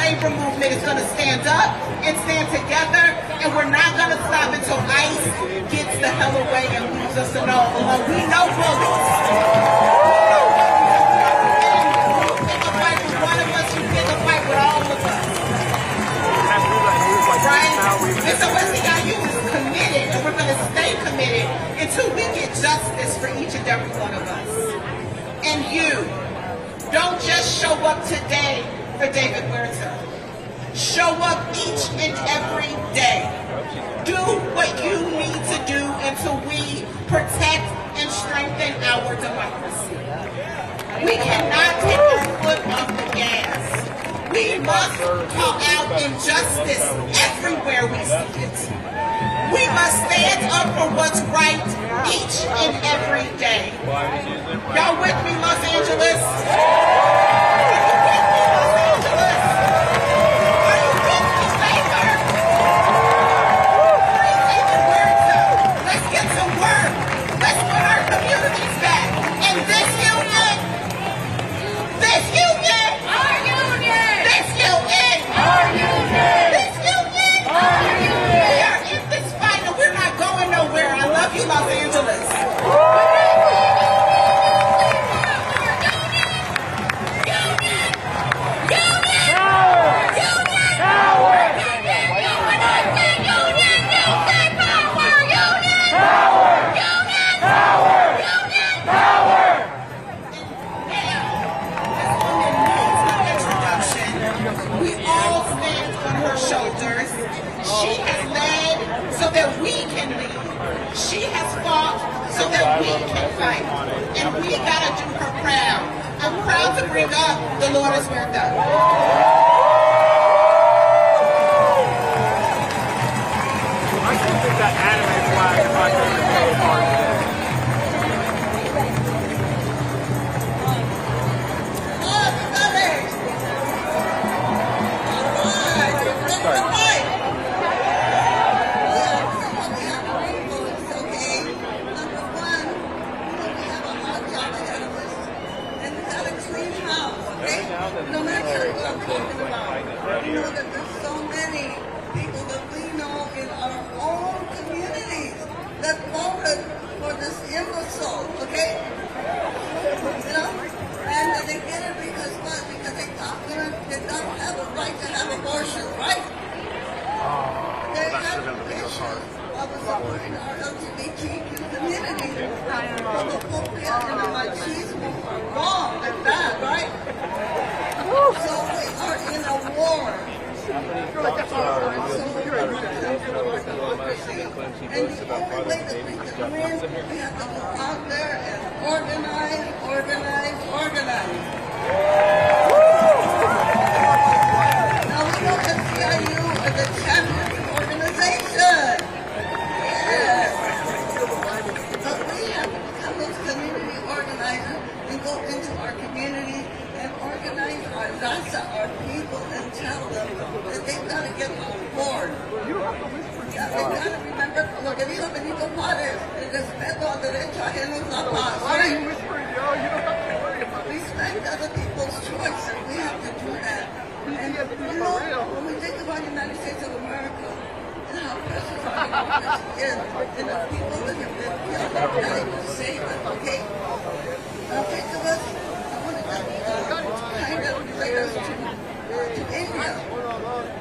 labor movement is going to stand up and stand together, and we're not going to stop until ICE gets the hell away and leaves us alone. We know bullies. Pick a fight with one of us, you pick a fight with all of us. Right? And so SEIU is committed, and we're going to stay committed until we get justice for each and every one of us. And you, don't just show up today for David Huerta. Show up each and every day. Do what you need to do until we protect and strengthen our democracy. We cannot take our foot off the gas. We must call out injustice everywhere we see it. We must stand up for what's right each and every day. Y'all with me, Los Angeles? Are you with me, Los Angeles? Are you with me, Baker? Free David Huerta. Let's get to work. Let's put our communities back. And this union, our union, this union, our union, this union, our union. We are in this fight and we're not going nowhere. I love you, Los Angeles. We all stand on her shoulders. She has led so that we can lead. She has fought so that we can fight. And we gotta do her proud. I'm proud to bring up Dolores Huerta. I still think that anime flag is my favorite part. No matter what I'm talking about, we know that there's so many people that we know in our own communities that voted for this imbecile, okay? You know? And they get it because what? Because they don't have a right to have abortion, right? They have issues of supporting our LGBTQ community. Homophobia and the machismo are wrong and bad, right? So we are in a war. And the only way that we can win, we have to go out there and organize. Now we know that SEIU is a champion organization. Yes. But we have to become those community organizers and go into our community and organize our people and tell them that they've got to get on board. Yeah, they've got to remember lo que dijo Benito Juárez, el respeto al derecho ajeno es la paz. Right? Respect other people's choices. We have to do that. And you know, when we think about the United States of America, and how precious our democracy is, and the people that have been killed and died to save it, okay? Now think of us. Kind of relate us to India.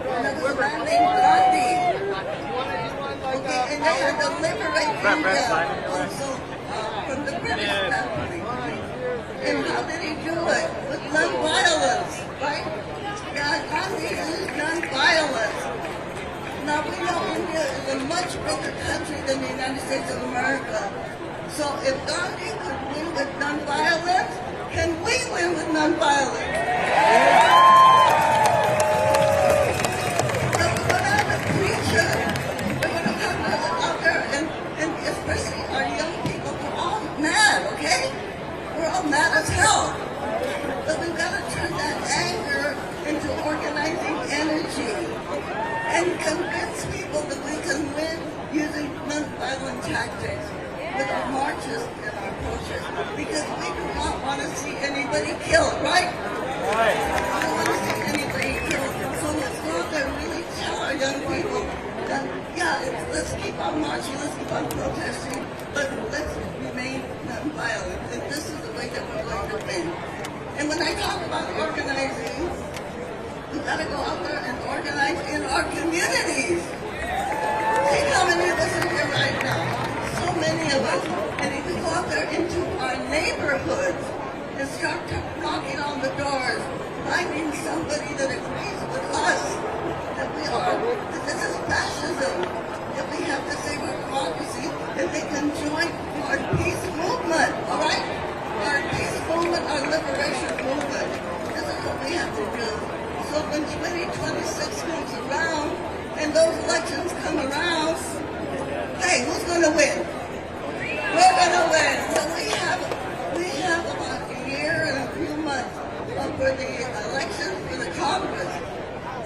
And there was a man named Gandhi. Okay, and they had to liberate India also from the British family. And how did he do it? With non-violence, right? Yeah, Gandhi used non-violence. Now we know India is a much bigger country than the United States of America. So if Gandhi could win with non-violence, can we win with non-violence? So we're going to have a preacher. We're going to have out there, and especially our young people, we're all mad, okay? We're all mad as hell. But we've got to turn that anger into organizing energy and convince people that we can win using non-violent tactics with our marches and our approaches, because we do not want to see anybody killed, right? Right. We don't want to see anybody killed. So keep on marching, let's keep on protesting, but let's remain nonviolent. And this is the way that we're going to win. And when I talk about organizing, we've got to go out there and organize in our communities. See how many of us are here right now? So many of us. And if we go out there into our neighborhoods and start knocking on the doors, finding somebody that agrees with us, that this is fascism, that we have to save our democracy, that they can join our peace movement, all right? Our peace movement, our liberation movement. This is what we have to do. So when 2026 comes around and those elections come around, hey, who's going to win? We're going to win. So we have about a year and a few months for the election for the Congress.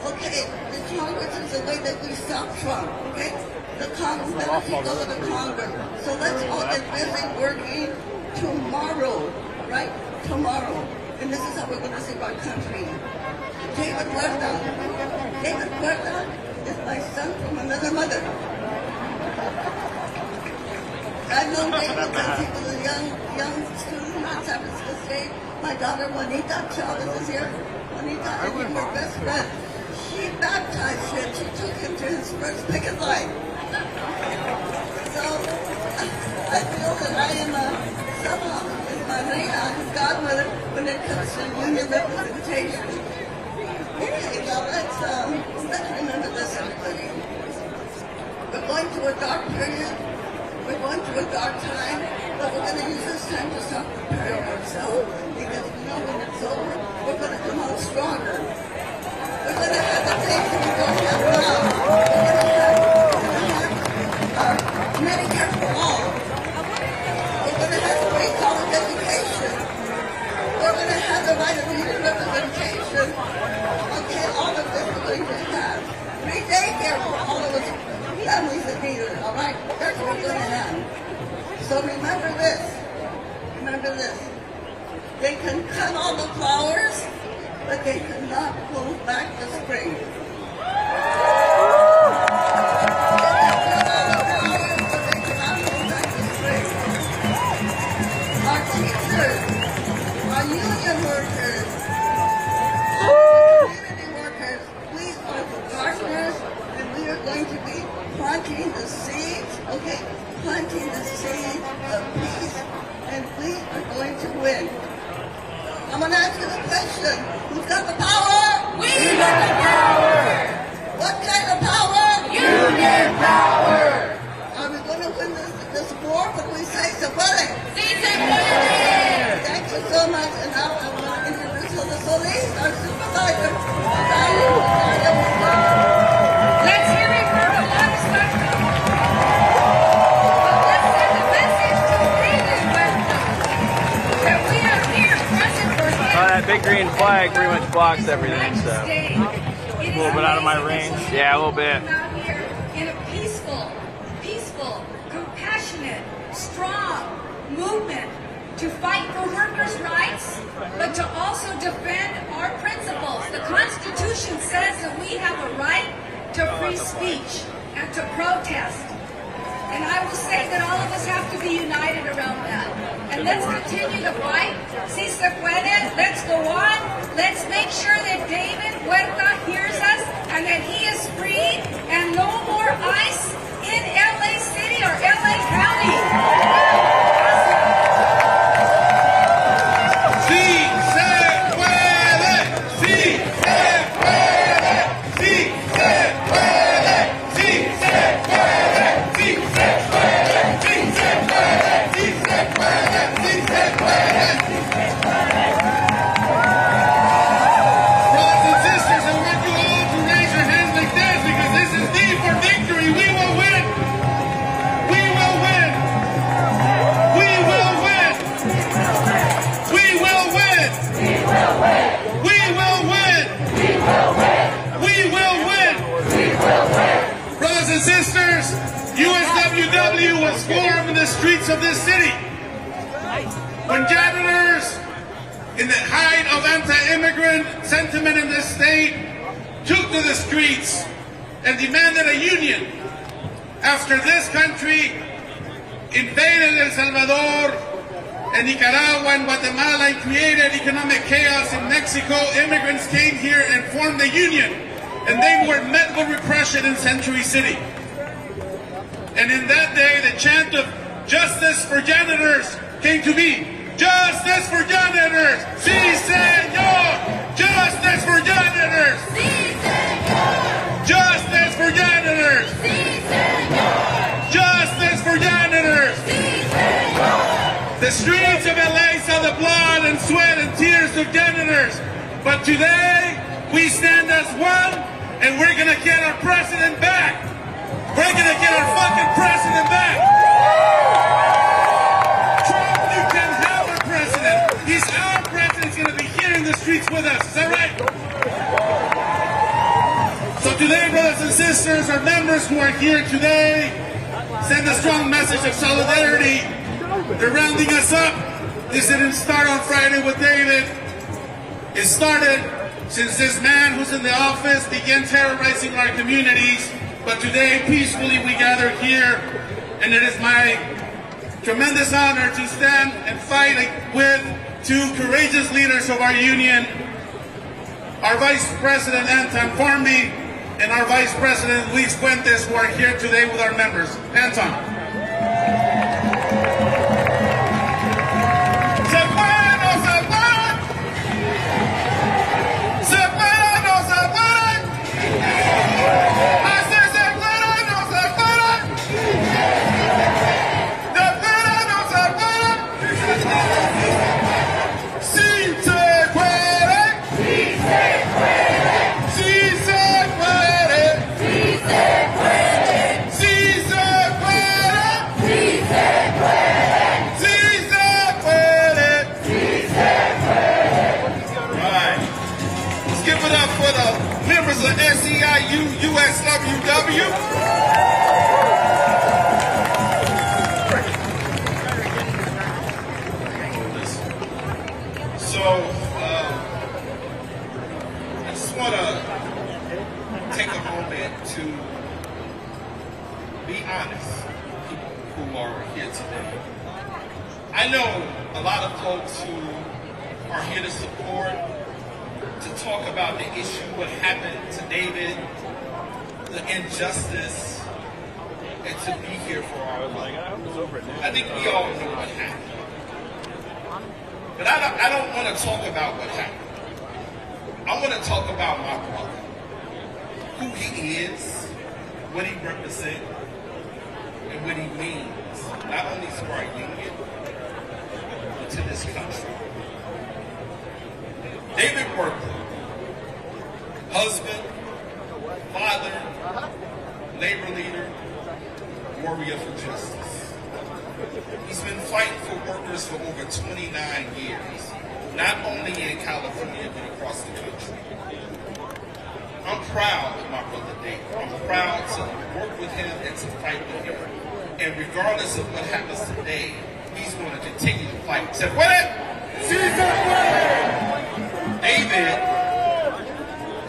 Okay, the Congress is the way that we stop Trump, okay? The Congress, let us go to the Congress. So let's all get busy working tomorrow, right? Tomorrow. And this is how we're going to save our country. David Huerta is my son from another mother. I've known David since he was a young student at San Francisco State. My daughter Juanita Chavez is here. Juanita, I was her best friend. She baptized him. She took him to his first picket line. So I feel that I am somehow is my reina, his godmother, when it comes to union representation. Okay, now let's remember this, everybody. We're going through a dark period. We're going through a dark time, but we're going to use this time to start preparing ourselves, because we know when it's over, we're going to come out stronger. We're going to have the things that we don't have now. We're going to have Medicare for all. We're going to have free college education. We're going to have the right of union representation. Okay, all of this we're going to have. Free daycare for all of us families that need it, all right? That's what we're going to have. So remember this. Remember this. They can cut all the flowers, but they cannot pull back the spring. Our teachers, our union workers, our community workers, we are the gardeners, and we are going to be planting the seeds, okay? Planting the seeds of peace, and we are going to win. I'm going to ask you the question. Who's got the power? We got the power! What kind of power? Union power! Are we going to win this war? What do we say? Se puede! Sí se puede! Thank you so much. And now I want to introduce Hilda Solis, our supervisor. Let's hear it for the livestock. But let's send a message to David that we are here present for him. That big green flag pretty much blocks everything, so A little bit out of my range. Yeah, a little bit. Out here in a peaceful, compassionate, strong movement to fight for workers' rights, but to also defend our principles. The Constitution says that we have a right to free speech and to protest. And I will say that all of us have to be united around that. And let's continue to fight. Si se puede. Let's go on. Let's make sure that David Huerta hears us and that he is free and no more ICE in LA City or LA County. Sí se puede, sí se puede, sí se puede, sí se puede, sí se puede, sí se puede, sí se puede, sí se puede. Brothers and sisters, I want you all to raise your hands like this, because this is D for victory. We will win. We will win. We will win. We will win. We will win. We will win. We will win. We will win. We will win. Brothers and sisters, USWW was formed in the streets of this city when gatherers in the height of anti-immigrant sentiment in this state took to the streets and demanded a union. After this country invaded El Salvador and Nicaragua and Guatemala and created economic chaos in Mexico, immigrants came here and formed a union, and they were met with repression in Century City. And in that day, the chant of justice for janitors came to be, justice for janitors! Sí, señor! Justice for janitors! Sí, señor. Justice for janitors! Sí, señor. Justice for janitors! Sí, señor. The streets of LA saw the blood and sweat and tears of janitors. But today, we stand as one, and we're gonna get our president back. We're gonna get our fucking president back. Trump, you can have our president. He's our president. He's gonna be here in the streets with us. Is that right? So today, brothers and sisters, our members who are here today, send a strong message of solidarity. They're rounding us up. This didn't start on Friday with David. It started since this man who's in the office began terrorizing our communities. But today, peacefully, we gather here, and it is my tremendous honor to stand and fight with two courageous leaders of our union, our Vice President Anton Formby and our Vice President Luis Fuentes, who are here today with our members. Anton. SEIU USWW. So, I just want to take a moment to be honest with people who are here today. I know a lot of folks who are here to support, to talk about the issue, what happened to David, the injustice, and to be here for our life. I think we all know what happened. But I don't want to talk about what happened. I want to talk about my brother, who he is, what he represents, and what he means, not only for our union, but to this country. David Berkeley, husband, father, labor leader, warrior for justice. He's been fighting for workers for over 29 years, not only in California, but across the country. I'm proud of my brother David. I'm proud to work with him and to fight with him. And regardless of what happens today, he's going to continue to fight. Say what? David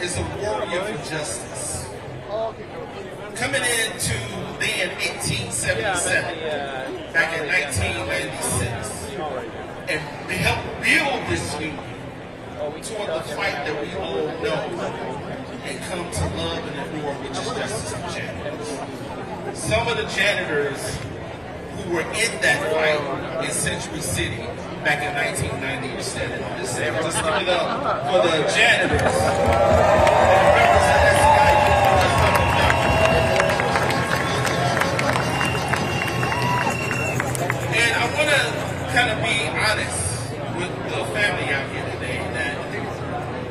is a warrior for justice. Coming into then 1877, back in 1996, and helped build this union toward the fight that we all know and come to love and adore, which is justice for janitors. Some of the janitors who were in that fight in Century City back in 1990 are standing on this stage. Just give it up for the janitors. And I want to kind of be honest with the family out here today that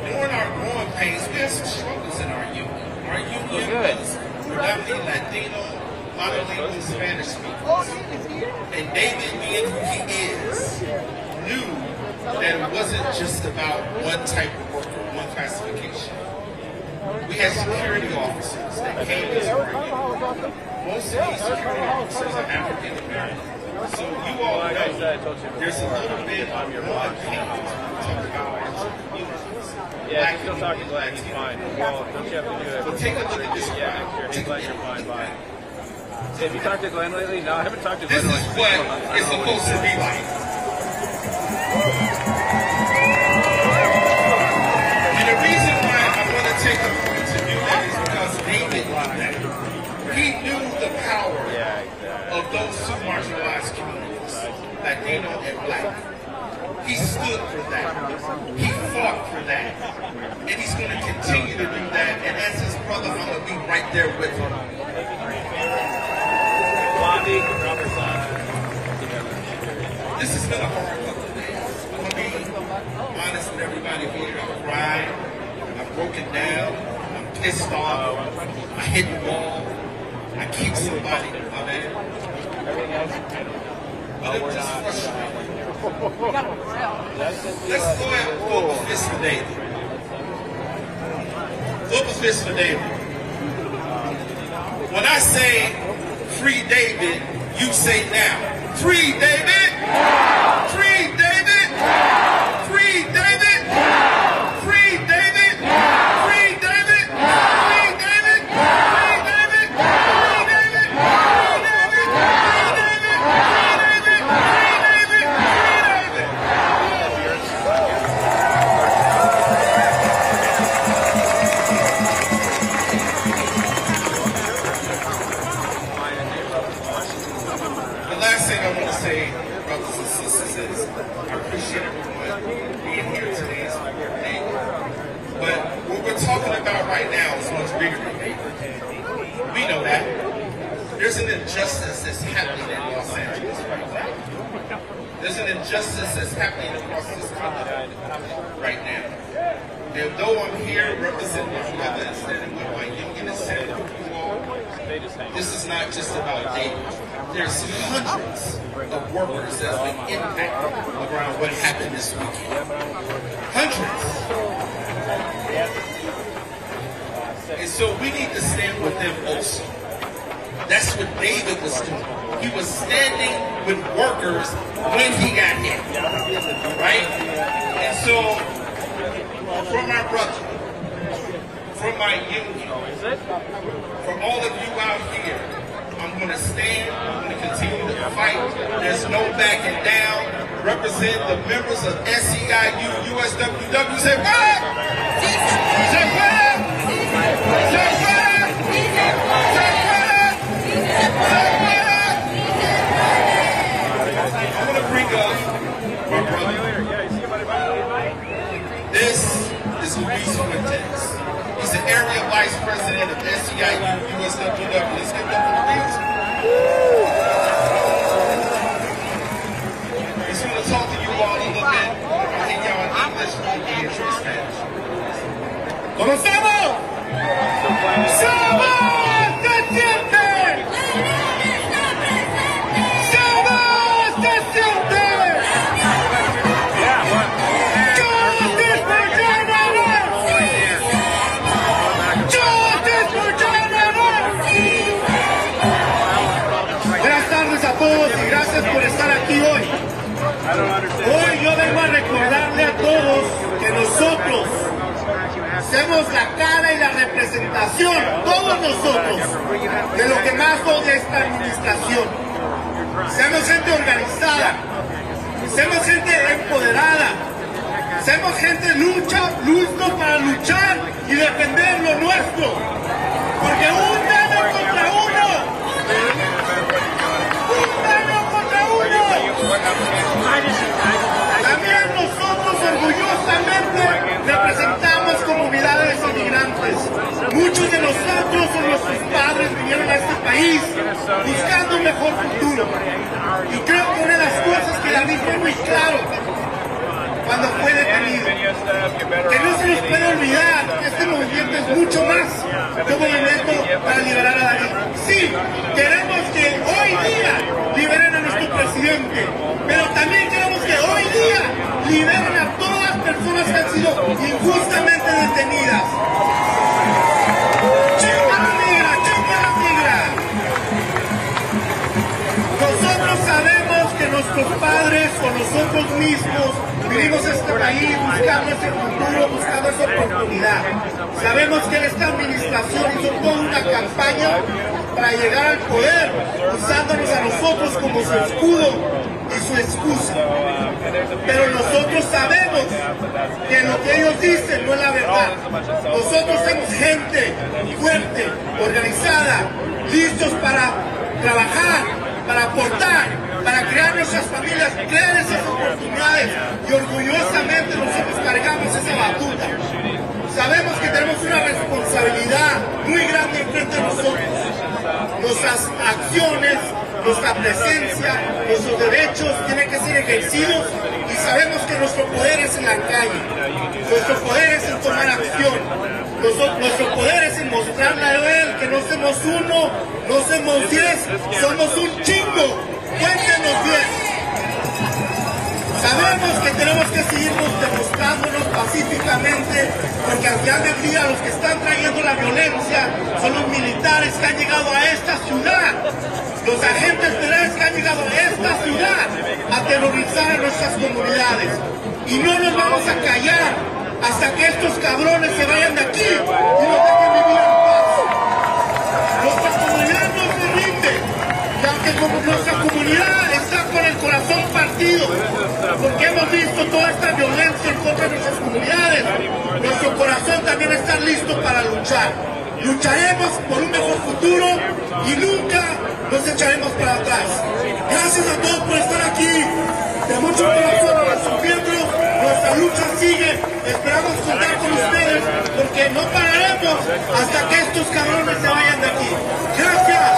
during our growing pains, we had some struggles in our union. Our union was predominantly Latino, monolingual Spanish speakers. And David, being who he is, knew that it wasn't just about one type of worker, one classification. We had security officers that came to our union. Most of these security officers are African American. So you all know there's a little bit on your mind pain when we talk about our communities. Yeah, he's still talking black, he's fine. Well, don't you have to do it? But take a look at this. Yeah, he's like, you're fine, bye. Have you talked to Glenn lately? No, I haven't talked to Glenn. This is what it's supposed to be like. And the reason why I want to take a moment to do that is because David knew that. He knew the power of those two marginalized communities, Latino and Black. He stood for that. He fought for that. And he's going to continue to do that. And as his brother, I'm going to be right there with him. This has been a hard couple of days. I'm going to be honest with everybody here. I'm crying. I'm broken down. I'm pissed off. I hit the wall. I kicked somebody. My man. But it was just frustrating. Let's go ahead and pull up a fist for David. Pull up a fist for David. When I say free David, you say now. Free David! Free David! Free David! Free David! Free David! Free David! Free David! Free David! Free David! Free David! Free David! The last thing I want to say, brothers and sisters, is I appreciate everyone being here today. It's my birthday. But what we're talking about right now is much bigger than me. We know that. There's an injustice that's happening in Los Angeles right now. There's an injustice that's happening across this country right now. And though I'm here representing my brother and standing with my union and standing with you all, this is not just about David. There's hundreds of workers that have been impacted around what happened this weekend. Hundreds. And so we need to stand with them also. That's what David was doing. He was standing with workers when he got hit. Right? And so, from my brother, from my union, from all of you out here, I'm going to stand, I'm going to continue to fight. There's no backing down. Represent the members of SEIU, USWW. Say what? Say what? Say what? Say what? I want to bring up my brother. This is Luis Fuentes. He's the area vice president of SEIU, USWW. Let's give it up for Luis. He's going to talk to you all a little bit. I think y'all in English, we'll be in Spanish. ¿Cómo estamos? ¡Somos conscientes! ¡Somos conscientes! ¡Justice for Jonathan! ¡Justice for Jonathan! Buenas tardes a todos y gracias por estar aquí hoy. Hoy yo vengo a recordarle a todos que nosotros somos la cara y la representación, todos nosotros, de lo que más odia esta administración. Somos gente organizada, somos gente empoderada, somos gente lusto para luchar y defender lo nuestro. Porque un dedo contra uno, también nosotros orgullosamente representamos comunidades inmigrantes. Muchos de nosotros o nuestros padres vinieron a este país buscando un mejor futuro. Y creo que una de las cosas que la vi fue muy claro cuando fue detenido. Que no se nos puede olvidar que este movimiento es mucho más que un movimiento para liberar a David. Sí, queremos que hoy día liberen a nuestro presidente, pero también queremos que hoy día liberen a todas las personas que han sido injustamente detenidas. ¡Chica negra! Nosotros sabemos que nuestros padres o nosotros mismos vivimos este país buscando ese futuro, buscando esa oportunidad. Sabemos que esta administración hizo toda una campaña para llegar al poder, usándonos a nosotros como su escudo y su excusa. Pero nosotros sabemos que lo que ellos dicen no es la verdad. Nosotros somos gente fuerte, organizada, listos para trabajar, para aportar, para crear nuestras familias, crear esas oportunidades, y orgullosamente nosotros cargamos esa batuta. Sabemos que tenemos una responsabilidad muy grande enfrente de nosotros. Nuestras acciones, nuestra presencia, nuestros derechos tienen que ser ejercidos, y sabemos que nuestro poder es en la calle. Nuestro poder es en tomar acción. Nuestro poder es en mostrarle a él que no somos uno, no somos 10, somos un chingo. Cuéntenos bien. Sabemos que tenemos que seguirnos demostrándonos pacíficamente, porque al final del día los que están trayendo la violencia son los militares que han llegado a esta ciudad, los agentes federales que han llegado a esta ciudad a aterrorizar a nuestras comunidades. Y no nos vamos a callar hasta que estos cabrones se vayan de aquí y nos dejen vivir en paz. Nuestra comunidad no se rinde, y aunque nuestra comunidad está con el corazón partido, porque hemos visto toda esta violencia en contra de nuestras comunidades, nuestro corazón también está listo para luchar. Lucharemos por un mejor futuro y nunca nos echaremos para atrás. Gracias a todos por estar aquí. De mucho corazón a nuestros miembros, nuestra lucha sigue. Esperamos contar con ustedes, porque no pararemos hasta que estos cabrones se vayan de aquí. Gracias.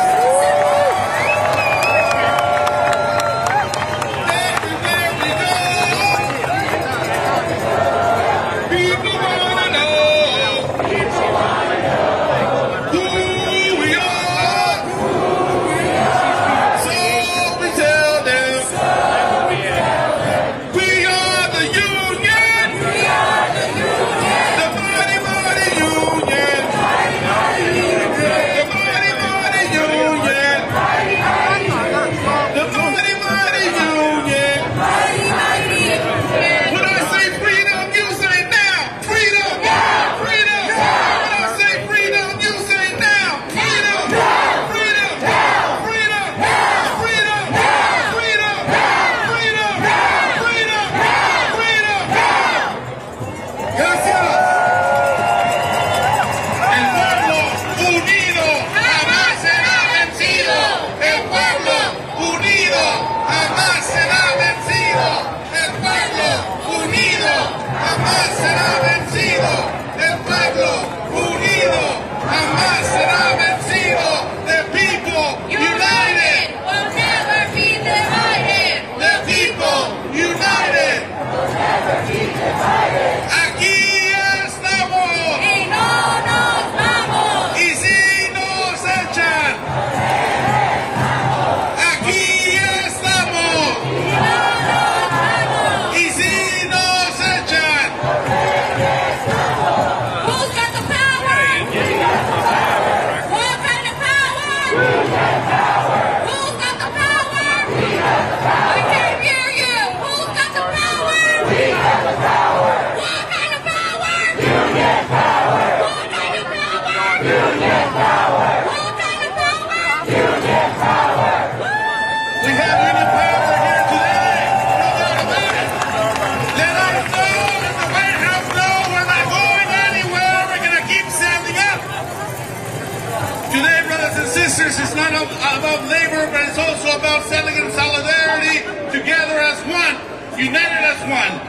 It's not about labor, but it's also about standing in solidarity together as one, united as one.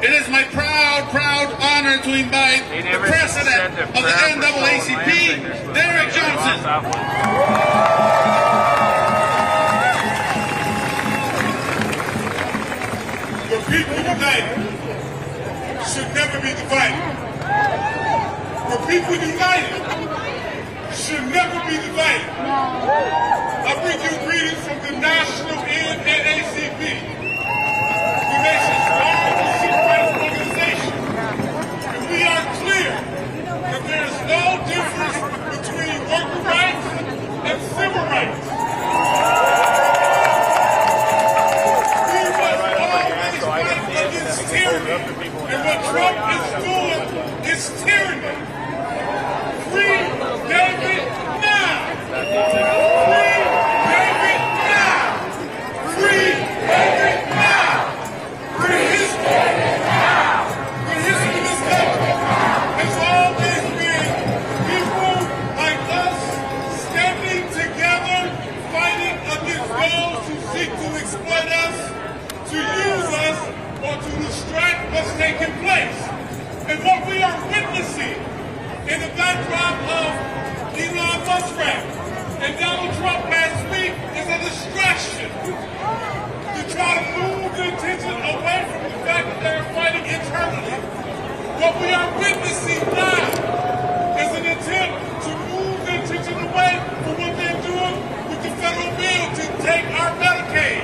It is my proud honor to invite the president of the NAACP, Derek Johnson. The people united should never be divided. The people united should never be divided. I bring you greetings from the National NAACP, the nation's largest civil rights organization. And we are clear that there is no difference between worker rights and civil rights. We must always fight against tyranny. And what Trump is doing is tyranny. Free David now! backdrop of Elon Musk and Donald Trump last week is a distraction to try to move the attention away from the fact that they're fighting internally. What we are witnessing now is an attempt to move the attention away from what they're doing with the federal bill to take our Medicaid,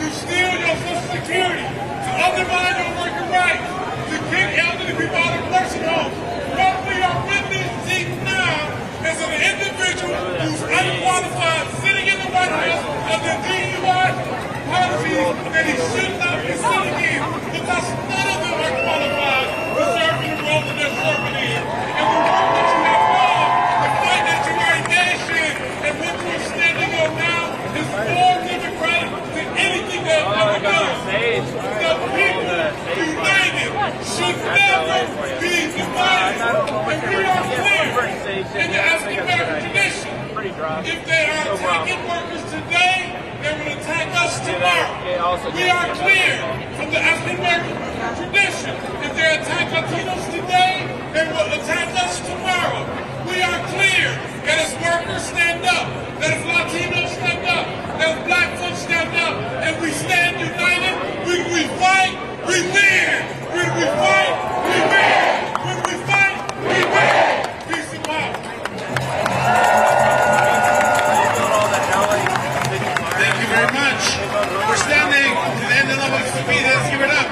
to steal your Social Security, to undermine your working rights, to kick elderly people out of nursing homes. What we are witnessing now is an individual who's unqualified sitting in the White House under DUI policies that he should not be sitting in because none of them are qualified to serve in the role that they're serving in. And the work that you have done, the fight that you are engaged in, and what you are standing on now is more democratic than anything that I've ever done. The people united should never be divided. And we are clear in the African American tradition. If they are attacking workers today, they will attack us tomorrow. We are clear from the African American tradition. If they attack Latinos today, they will attack us tomorrow. We are clear that as workers stand up, that as Latinos stand up, that as black folks stand up, and we stand united, when we fight, we win. When we fight, we win. When we fight, we win. Peace and power. Thank you very much. We're standing to the end of the speed. Let's give it up.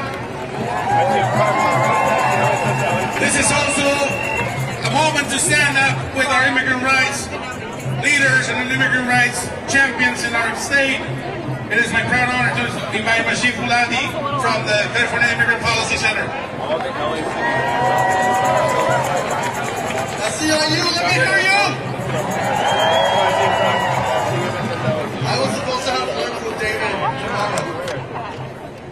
This is also a moment to stand up with our immigrant rights leaders and immigrant rights champions in our state. It is my proud honor to invite Mashif Muladi from the California Immigrant Policy Center. SCIU, let me hear you! I was supposed to have lunch with David tomorrow.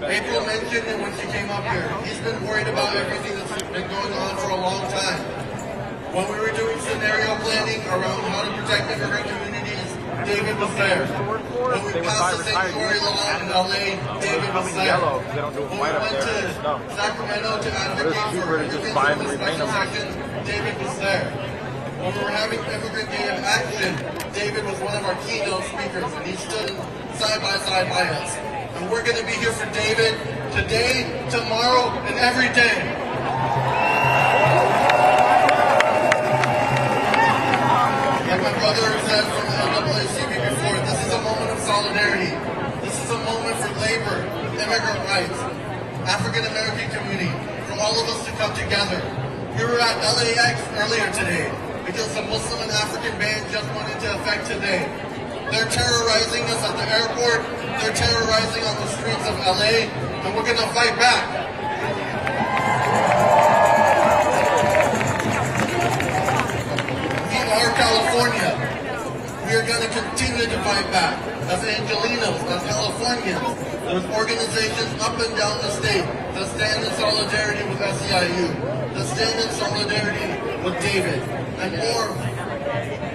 April mentioned it when she came up here. He's been worried about everything that's been going on for a long time. When we were doing scenario planning around how to protect immigrant communities, David was there. When we passed the sanctuary law in LA, David was there. When we went to Sacramento to advocate for immigrants in the special sessions, David was there. When we were having Immigrant Day of Action, David was one of our keynote speakers, and he stood side by side by us. And we're going to be here for David today, tomorrow, and every day. Like my brother said from the NAACP before, this is a moment of solidarity. This is a moment for labor, immigrant rights, African American community, for all of us to come together. We were at LAX earlier today because the Muslim and African ban just went into effect today. They're terrorizing us at the airport, they're terrorizing on the streets of LA, and we're gonna fight back. We are California. We are gonna continue to fight back. As Angelinos, as Californians, there's organizations up and down the state that stand in solidarity with SEIU, that stand in solidarity with David, and more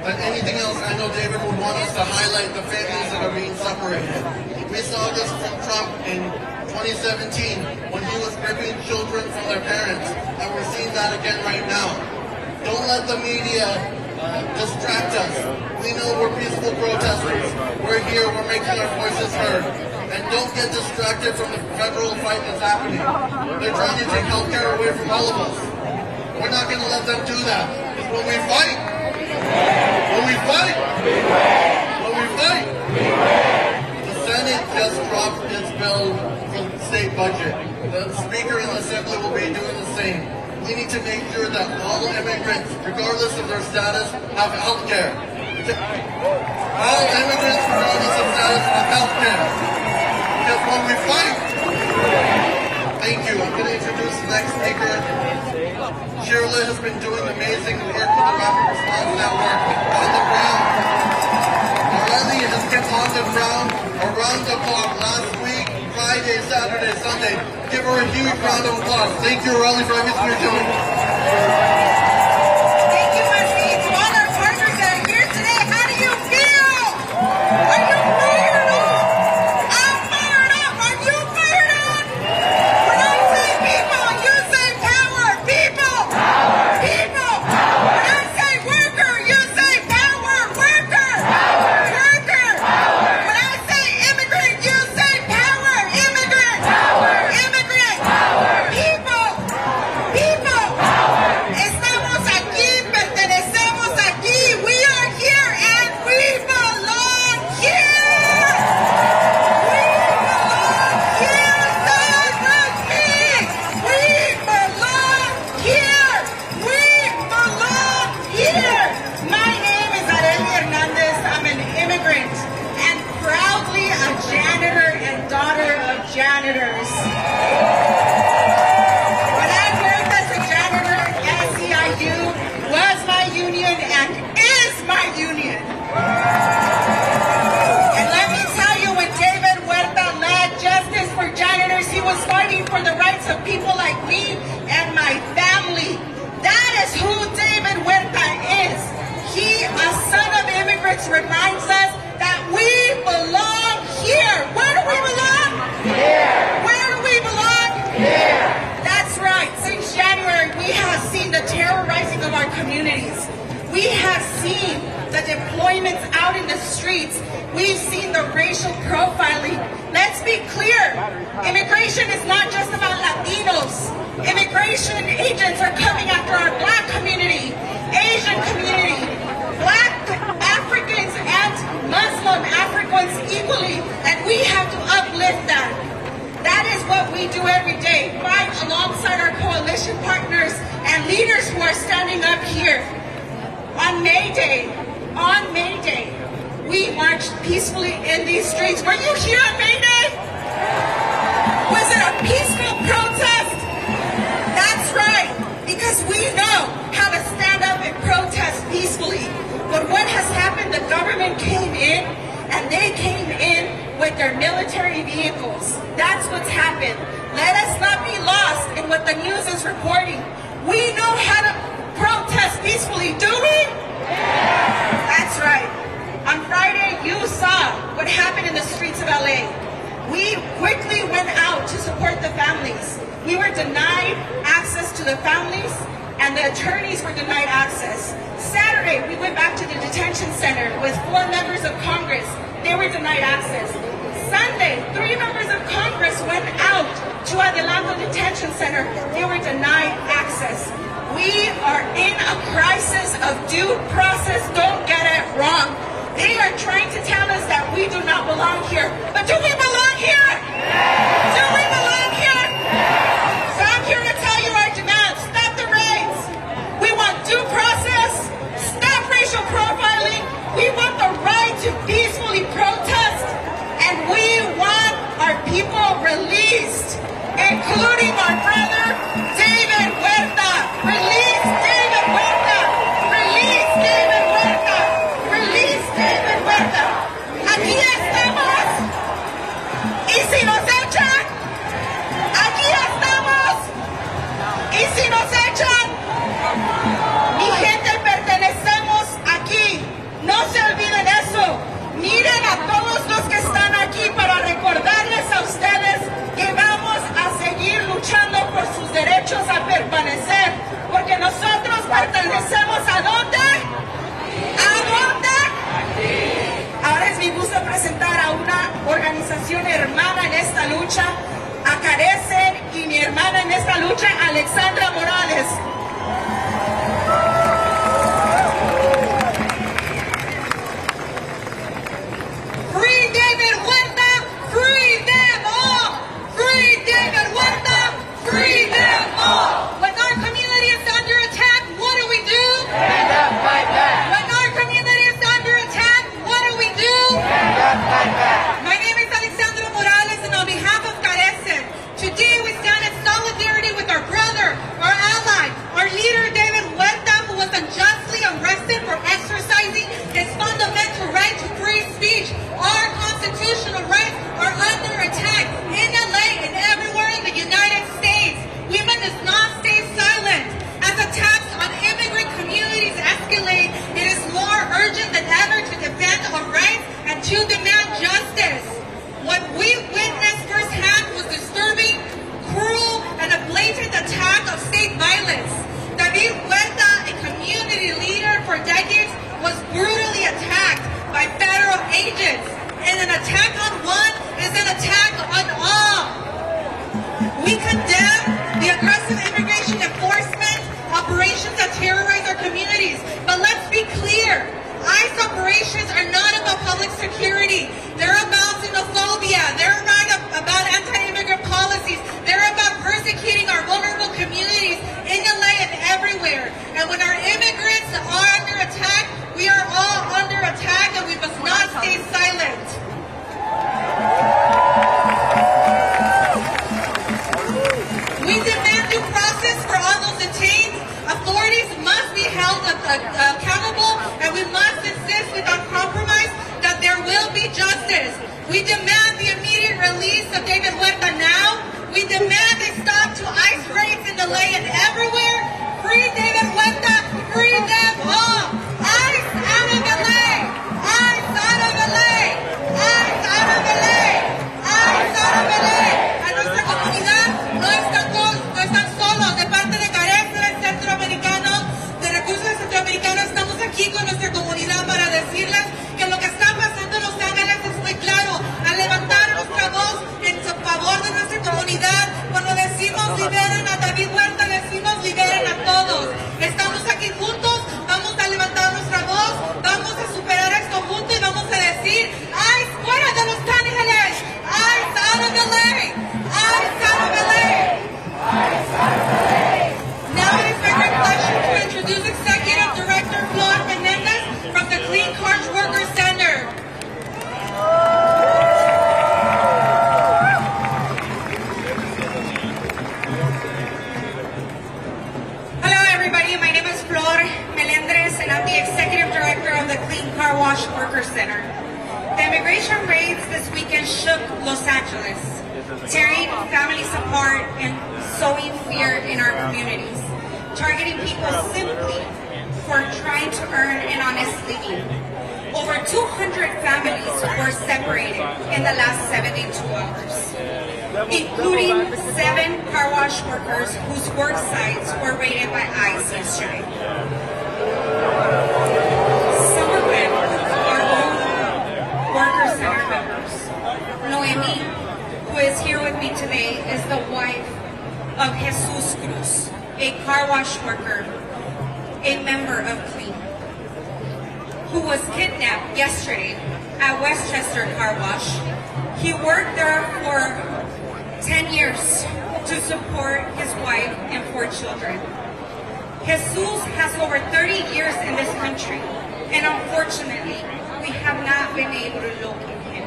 than anything else, I know David would want us to highlight the families that are being separated. We saw this from Trump in 2017 when he was ripping children from their parents, and we're seeing that again right now. Don't let the media distract us. We know we're peaceful protesters. We're here, we're making our voices heard. And don't get distracted from the federal fight that's happening. They're trying to take healthcare away from all of us. We're not going to let them do that. Because when we fight, the Senate just dropped its bill for the state budget. The Speaker in the Assembly will be doing the same. We need to make sure that all immigrants, regardless of their status, have health care. All immigrants, regardless of status, have health care. Because when we fight, thank you. I'm going to introduce the next speaker. Shirley has been doing amazing work with the Rapid Response Network on the ground. Morelli has been on the ground around the clock last week, Friday, Saturday, Sunday. Give her a huge round of applause. Thank you, Morelli, for everything you're doing. Thank you, Mashif. To all our partners that are here today, how do you feel? Are you fired up? I'm fired up. Are you fired up? When I say people, you say power. People. People. When I say has seen the terrorizing of our communities. We have seen the deployments out in the streets. We've seen the racial profiling. Let's be clear. Immigration is not just about Latinos. Immigration agents are coming after our Black community, Asian community, Black Africans and Muslim Africans equally, and we have to uplift that. That is what we do every day, fight alongside our coalition partners and leaders who are standing up here. On May Day, we marched peacefully in these streets. Were you here on May Day? Was it a peaceful protest? That's right, because we know how to stand up and protest peacefully. But what has happened, the government came in, and they came in with their military vehicles. That's what's happened. Let us not be lost in what the news is reporting. We know how to protest peacefully, do we? That's right. On Friday, you saw what happened in the streets of LA. We quickly went out to support the families. We were denied access to the families, and the attorneys were denied access. Saturday, we went back to the detention center with 4 members of Congress. They were denied access. Sunday, 3 members of Congress went out to Adelanto Detention Center. They were denied access. We are in a crisis of due process. Don't get it wrong. They are trying to tell us that we do not belong here. But do we belong here? Do we belong here? So I'm here to tell you our demands. Stop the raids. We want due process. Stop racial profiling. We want the right to peacefully protest. And we want our people released, including our brother, David Huerta. Release David Huerta. Release David Huerta. Release David Huerta. Aquí estamos. Y si nos echan, aquí estamos. Y si nos echan, mi gente, pertenecemos aquí. No se olviden eso. Miren a todos los que están aquí para recordarles a ustedes que vamos a seguir luchando por sus derechos a permanecer, porque nosotros pertenecemos ¿a dónde? ¿A dónde? Ahora es mi gusto presentar a una organización hermana en esta lucha, a Carecen, y mi hermana en esta lucha, Alexandra Morales. Free David Huerta, free them all! Free David Huerta, free them all! When our community is under attack, what do we do? Stand up, fight back! When our community is under attack, what do we do? Stand up, fight back! My name is Alexandra Morales, and on behalf of Carecen, today we stand in solidarity with our brother, our ally, our leader David Huerta, who was unjustly arrested for exercising his fundamental right to free speech. Our constitutional rights are under attack in LA and everywhere in the United States. Women must not stay silent. As attacks on immigrant communities escalate, it is more urgent than ever to defend our rights and to demand justice. What we witnessed firsthand was disturbing, cruel, and a blatant attack of state violence. David Huerta, a community leader for decades, was brutally attacked by federal agents. And an attack on one is an attack on all. We condemn the aggressive immigration enforcement operations that terrorize our communities. But let's be clear, ICE operations are not about public security. They're about xenophobia. They're about anti-immigrant policies. They're about persecuting our vulnerable communities in LA and everywhere. And when our immigrants are under attack, we are all under attack, and we must not stay silent. We demand due process for all those detained. Authorities must be held accountable, and we must insist without compromise that there will Car Wash Worker Center. The immigration raids this weekend shook Los Angeles, tearing families apart and sowing fear in our communities, targeting people simply for trying to earn an honest living. Over 200 families were separated in the last 72 hours, including 7 car wash workers whose work sites were raided by ICE yesterday. Some of them are both worker center members. Noemi, who is here with me today, is the wife of Jesus Cruz, a car wash worker, a member of CLEAN, who was kidnapped yesterday at Westchester Car Wash. He worked there for 10 years to support his wife and 4 children. Jesus has over 30 years in this country, and unfortunately, we have not been able to locate him.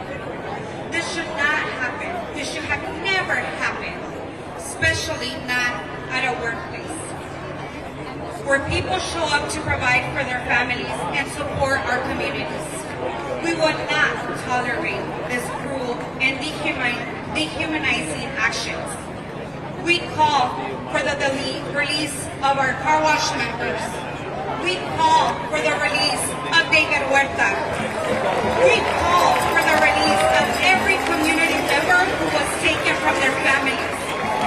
This should not happen. This should have never happened, especially not at a workplace where people show up to provide for their families and support our communities. We will not tolerate this cruel and dehumanizing actions. We call for the release of our car wash members. We call for the release of David Huerta. We call for the release of every community member who was taken from their families,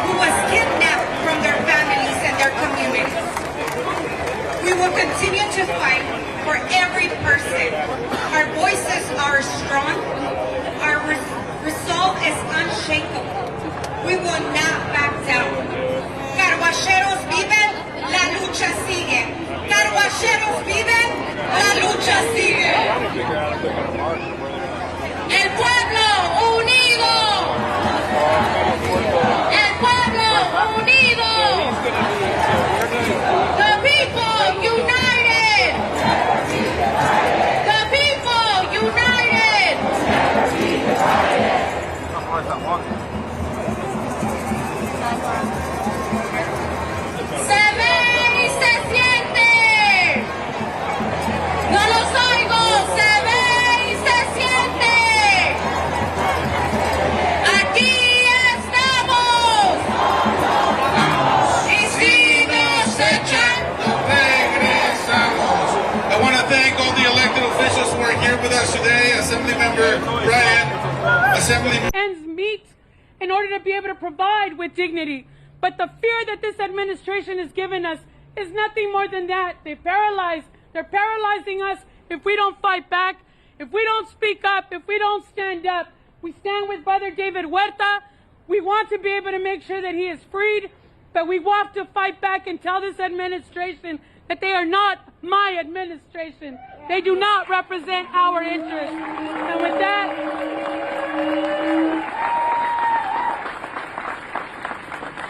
who was kidnapped from their families and their communities. We will continue to fight for every person. Our voices are strong. Our resolve is unshakable. We will not back down. Carwacheros viven, la lucha sigue. Carwacheros viven, la lucha sigue. El pueblo unido. El pueblo unido. The people united. The people united. Se ve y se siente. No los oigo. Se ve y se siente. Aquí estamos. Y si nos echan, regresamos. I want to thank all the elected officials who are here with us today. Assemblymember Brian, Assemblyman ends meet in order to be able to provide with dignity. But the fear that this administration has given us is nothing more than that. They're paralyzing us if we don't fight back, if we don't speak up, if we don't stand up. We stand with Brother David Huerta. We want to be able to make sure that he is freed, but we want to fight back and tell this administration that they are not my administration. They do not represent our interests. And with that,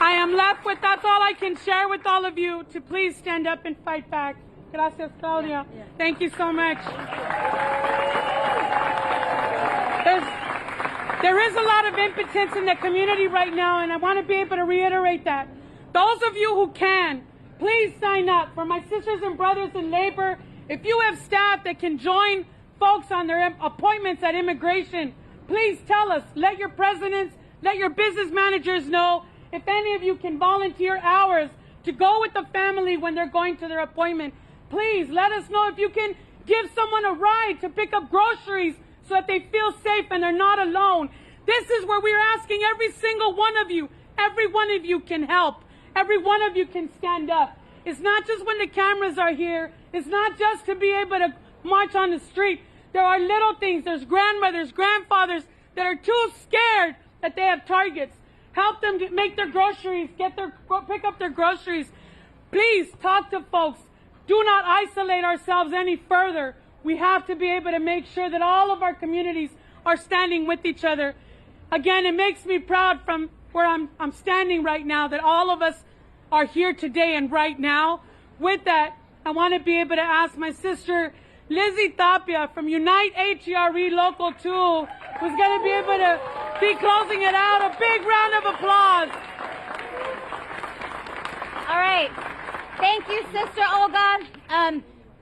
I am left with, that's all I can share with all of you, to please stand up and fight back. Gracias, Claudia. Thank you so much. There is a lot of impotence in the community right now, and I want to be able to reiterate that. Those of you who can, please sign up. For my sisters and brothers in labor, if you have staff that can join folks on their appointments at immigration, please tell us. Let your presidents, let your business managers know. If any of you can volunteer hours to go with the family when they're going to their appointment, please let us know. If you can give someone a ride to pick up groceries so that they feel safe and they're not alone. This is where we're asking every single one of you. Every one of you can help. Every one of you can stand up. It's not just when the cameras are here. It's not just to be able to march on the street. There are little things. There's grandmothers, grandfathers that are too scared that they have targets. Help them make their groceries, pick up their groceries. Please talk to folks. Do not isolate ourselves any further. We have to be able to make sure that all of our communities are standing with each other. Again, it makes me proud from where I'm standing right now that all of us are here today and right now. With that, I want to be able to ask my sister Lizzie Tapia from Unite HERE Local 2, who's going to be able to be closing it out. A big round of applause. All right. Thank you, Sister Olga.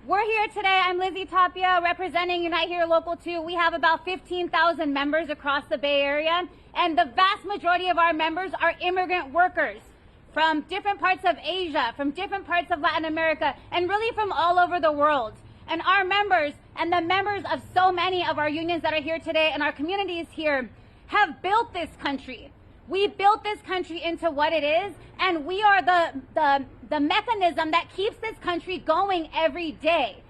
We're here today. I'm Lizzie Tapia, representing Unite Here Local 2. We have about 15,000 members across the Bay Area, and the vast majority of our members are immigrant workers from different parts of Asia, from different parts of Latin America, and really from all over the world. And our members and the members of so many of our unions that are here today and our communities here have built this country. We built this country into what it is, and we are the mechanism that keeps this country going every day.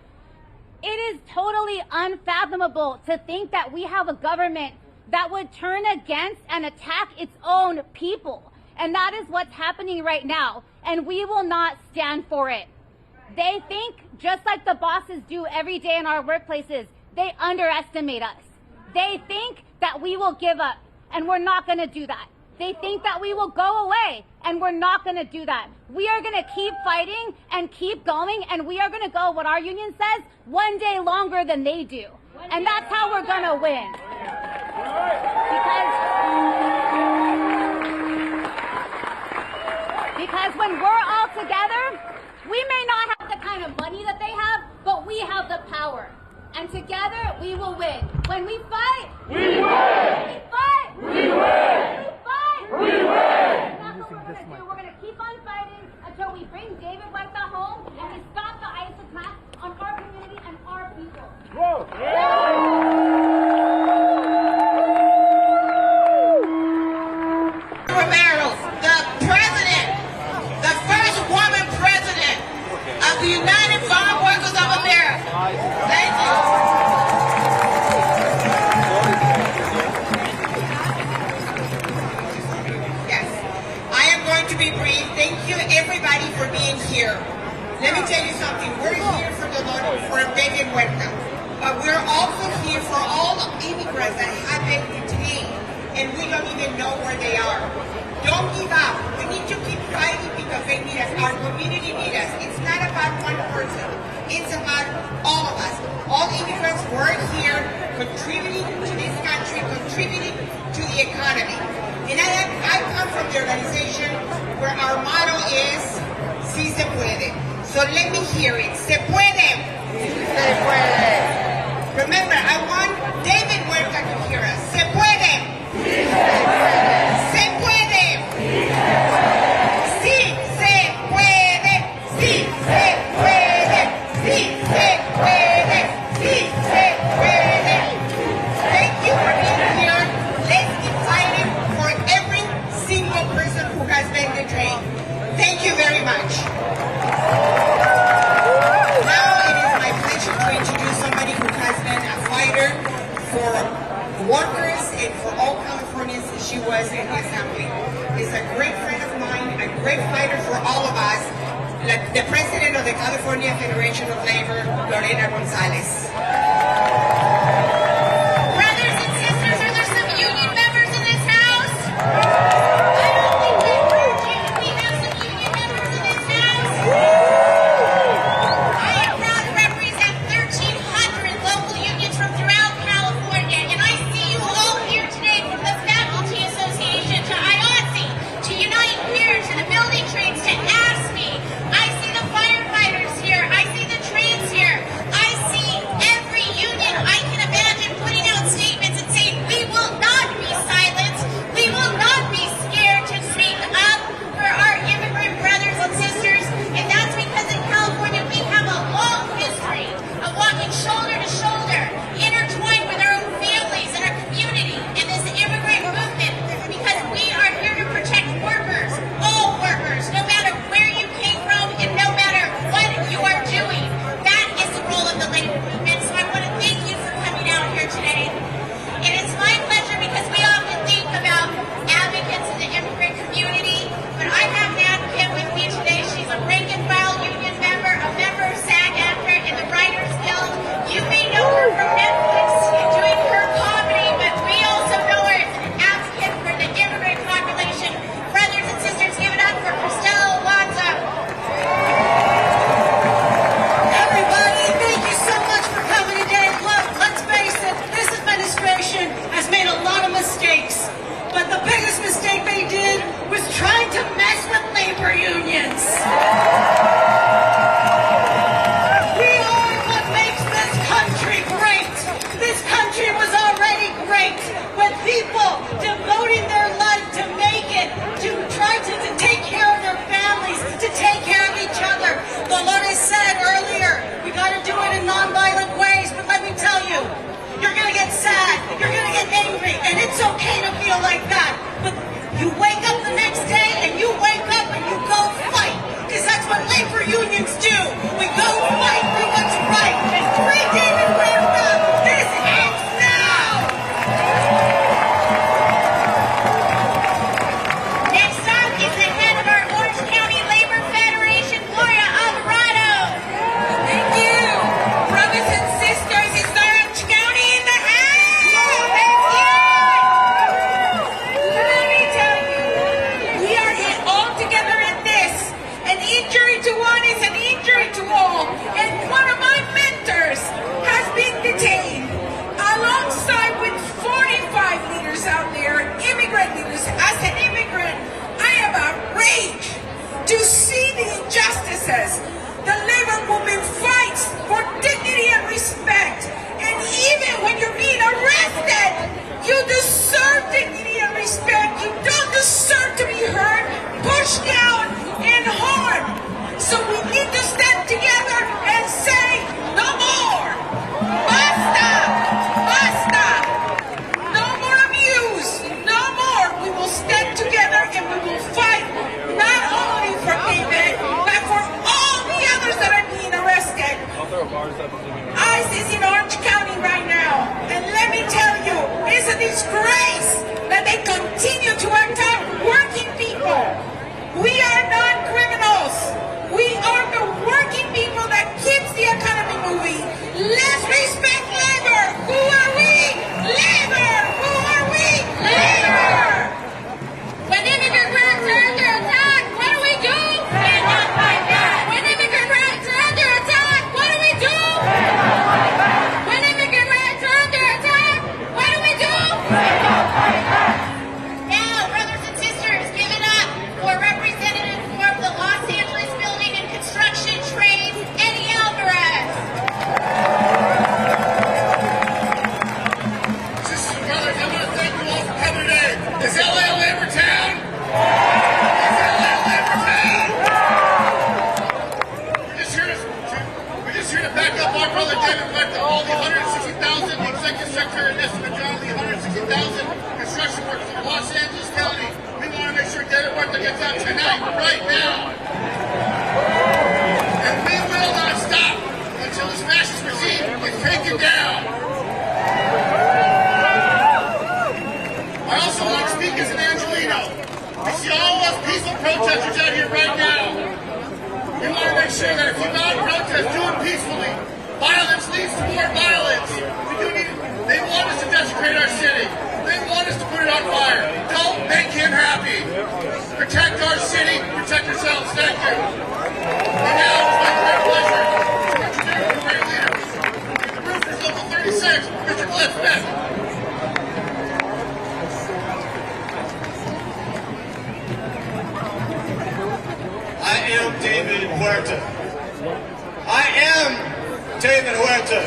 It is totally unfathomable to think that we have a government that would turn against and attack its own people. And that is what's happening right now, and we will not stand for it. They think, just like the bosses do every day in our workplaces, they underestimate us. They think that we will give up, and we're not going to do that. They think that we will go away, and we're not going to do that. We are going to keep fighting and keep going, and we are going to go, what our union says, one day longer than they do. And that's how we're going to win. Because when we're all together, we may not have the kind of money that they have, but we have the power. And together, we will win. When we fight, we win. We fight, we win. We fight, we win. And that's what we're going to do. We're going to keep on fighting until we bring David Huerta home and we stop the ICE attack on our community and our people. Whoa. Romero, the president, the first woman president of the United Farm Workers of America. Thank you. Yes, I am going to be brief. Thank you, everybody, for being here. Let me tell you something. We're here for David Huerta, but we're also here for all the immigrants that have been detained, and we don't even know where they are. Don't give up. We need to keep fighting because they need us. Our community needs us. It's not about one person. It's about all of us. All immigrants work here, contributing to this country, contributing to the economy. And I come from the organization where our motto is, Si se puede. So let me hear it. Se puede. Si se puede. Remember, I want David Huerta to hear us. Se puede. Si se puede. Se puede. Si se puede. Si se puede. Si se puede. Si se puede. Thank you for being here. Let's keep fighting for every single person who has been detained. Thank you very much. Now it is my pleasure to introduce somebody who has been a fighter for workers and for all Californians as she was in the assembly. Is a great friend of mine, a great fighter for all of us, like the president of the California Federation of Labor, Lorena Gonzalez. Brothers and sisters, are there some union members in this house? I don't think I heard you. Do we have some union members in this house? I am proud to represent 1,300 local unions from throughout California, and I see you all here today, from the Faculty Association to IATSE, to Unite Here, to the building trades, to ASME. I see the firefighters here. I see the trades here. I see every union unions do. We go fight for what's right. And free David Huerta. This ends now. Next up is the head of our Orange County Labor Federation, Gloria Alvarado. Thank you. Brothers and sisters, it's Orange County in the house. Let me tell you, we are all together in this. An injury to one is an injury to all. And one of my mentors has been detained alongside with 45 leaders out there, immigrant leaders. As an immigrant, I am outraged to see the injustices. The labor movement fights for dignity and respect. And even when you're being arrested, you deserve dignity and respect. You don't deserve to be hurt, pushed down, and harmed. So we need to stand together and say, no more. Basta! Basta! No more abuse. No more. We will stand together and we will fight not only for David, but for all the others that are being arrested. ICE is in Orange County right now. And let me tell you, it's a disgrace that they continue to attack working people. We are not criminals. We are the working people that keeps the economy moving. Let's respect labor. Who are we? Labor. Who are we? Labor. When immigrant rights are under attack, what do we do? Stand up like that. When immigrant rights are under attack, what do we do? Stand up like that. When immigrant rights are under attack, what do we do? Stand up like that. Now, brothers and sisters, give it up for Representative for the Los Angeles Building and Construction Trades, Eddie Alvarez. Sisters and brothers, I want to thank you all for coming today. Is LA a labor town? Is LA a labor town? We're just here to back up our brother David Huerta, all the 160,000, the executive secretary and estimate John, the 160,000 construction workers in Los Angeles County. We want to make sure David Huerta gets out tonight, right now. And we will not stop until this fascist regime is taken down. I also want to speak as an Angelino. We see all of us peaceful protesters out here right now. We want to make sure that if you go out and protest, do it peacefully. Violence leads to more violence. They want us to desecrate our city. They want us to put it on fire. Don't make him happy. Protect our city. Protect yourselves. Thank you. And now it's my great pleasure to introduce a great leader. The Roofers Local 36, Mr. Cliff Smith. I am David Huerta. I am David Huerta.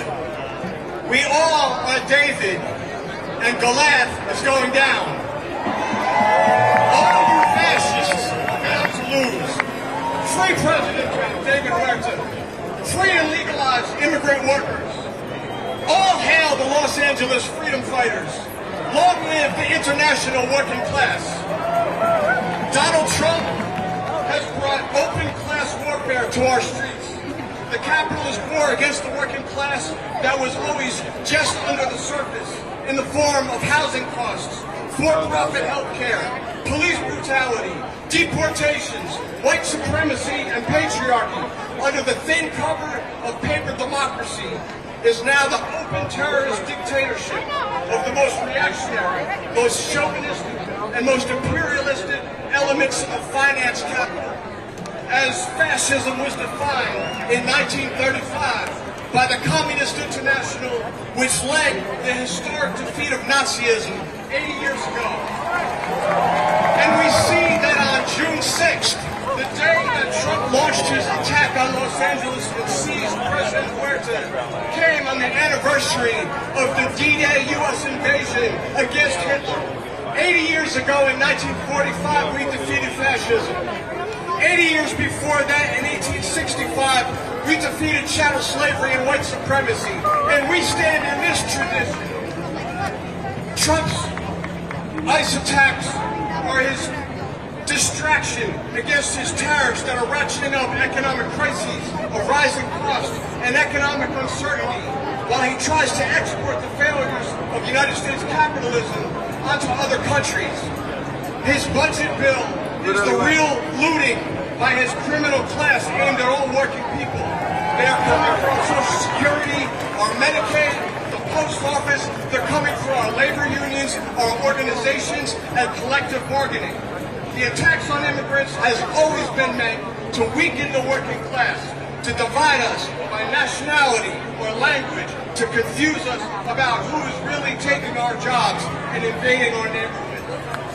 We all are David, and Goliath is going down. All you fascists are bound to lose. Free President David Huerta. Free and legalized immigrant workers. All hail the Los Angeles freedom fighters. Long live the international working class. Donald Trump has brought open class warfare to our streets. The capitalist war against the working class that was always just under the surface in the form of housing costs, for-profit health care, police brutality, deportations, white supremacy, and patriarchy under the thin cover of paper democracy is now the open terrorist dictatorship of the most reactionary, most chauvinistic, and most imperialistic elements of finance capital. As fascism was defined in 1935 by the Communist International, which led the historic defeat of Nazism 80 years ago. And we see that on June 6th, the day that Trump launched his attack on Los Angeles and seized President Huerta, came on the anniversary of the D-Day U.S. invasion against Hitler. 80 years ago in 1945, we defeated fascism. 80 years before that, in 1865, we defeated chattel slavery and white supremacy. And we stand in this tradition. Trump's ICE attacks are his distraction against his tariffs that are ratcheting up economic crises of rising costs and economic uncertainty, while he tries to export the failures of United States capitalism onto other countries. His budget bill is the real looting by his criminal class aimed at all working people. They are coming for our Social Security, our Medicaid, the Post Office. They're coming for our labor unions, our organizations, and collective bargaining. The attacks on immigrants has always been meant to weaken the working class, to divide us by nationality or language, to confuse us about who is really taking our jobs and invading our neighborhood.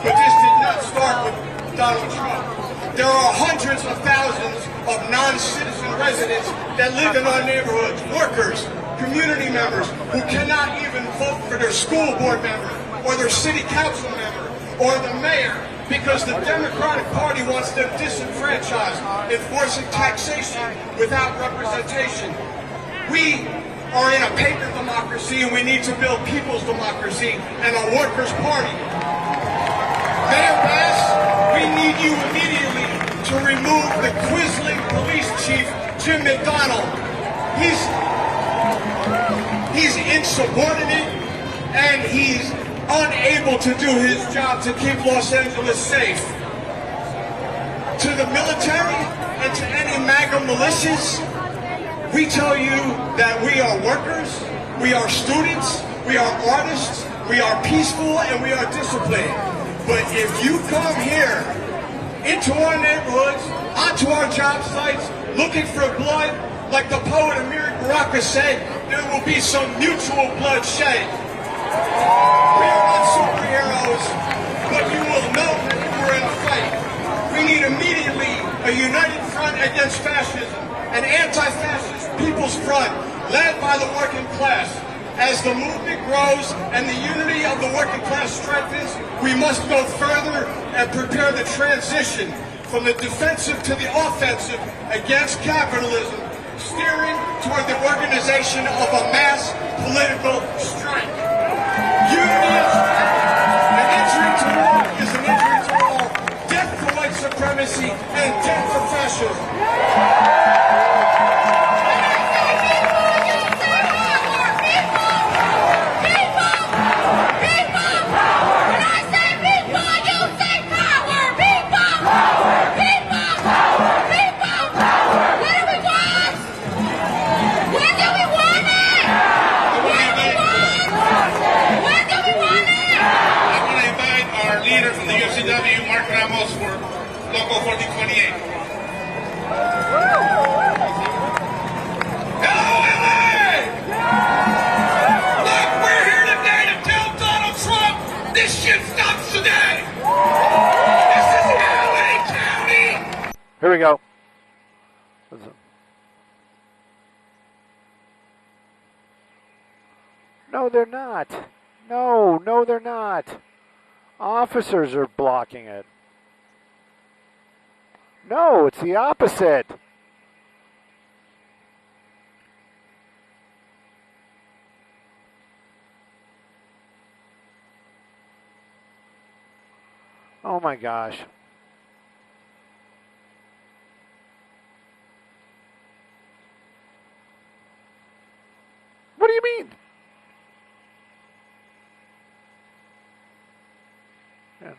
But this did not start with Donald Trump. There are hundreds of thousands of non-citizen residents that live in our neighborhoods, workers, community members who cannot even vote for their school board member or their city council member or the mayor because the Democratic Party wants them disenfranchised, enforcing taxation without representation. We are in a paper democracy and we need to build people's democracy and a workers' party. Mayor Bass, we need you immediately to remove the Quisling police chief, Jim McDonald. He's insubordinate and he's unable to do his job to keep Los Angeles safe. To the military and to any MAGA militias, we tell you that we are workers, we are students, we are artists, we are peaceful, and we are disciplined. But if you come here into our neighborhoods, onto our job sites, looking for blood, like the poet Amir Baraka said, there will be some mutual bloodshed. We are not superheroes, but you will know that we're in a fight. We need immediately a united front against fascism, an anti-fascist people's front led by the working class. As the movement grows and the unity of the working class strengthens, we must go further and prepare the transition from the defensive to the offensive against capitalism, steering toward the organization of a mass political strike. Unity is strength. An injury to all is an injury to all. Death to white supremacy and death to fascism. Local 1428. Hello, LA! Look, we're here today to tell Donald Trump this shit stops today. This is LA County. Here we go. No, they're not. No, they're not. Officers are blocking it. No, it's the opposite. Oh my gosh. What do you mean? Yeah.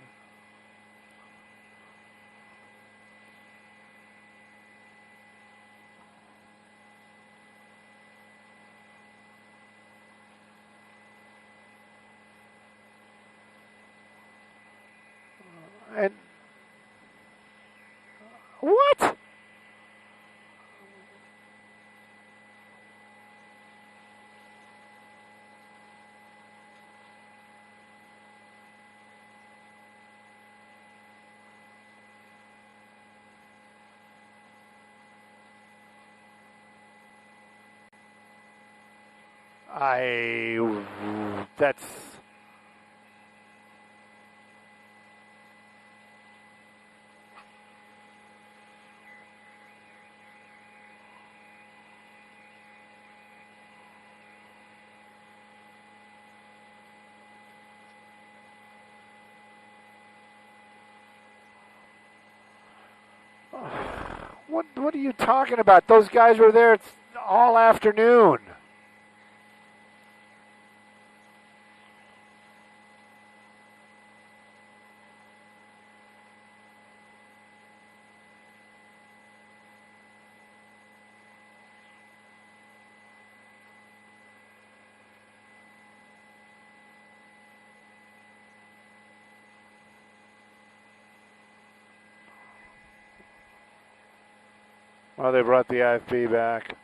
And what? That's What are you talking about? Those guys were there all afternoon. Well, they brought the IFB back.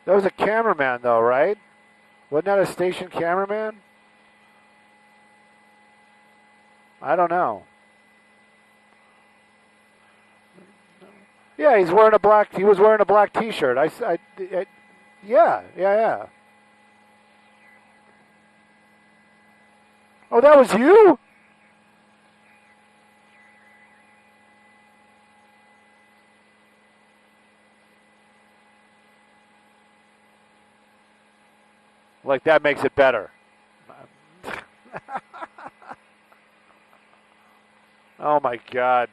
That was a cameraman, though, right? Wasn't that a station cameraman? I don't know. Yeah, he's wearing a black. He was wearing a black T-shirt. Yeah. Oh, that was you? Like, that makes it better. Oh, my God.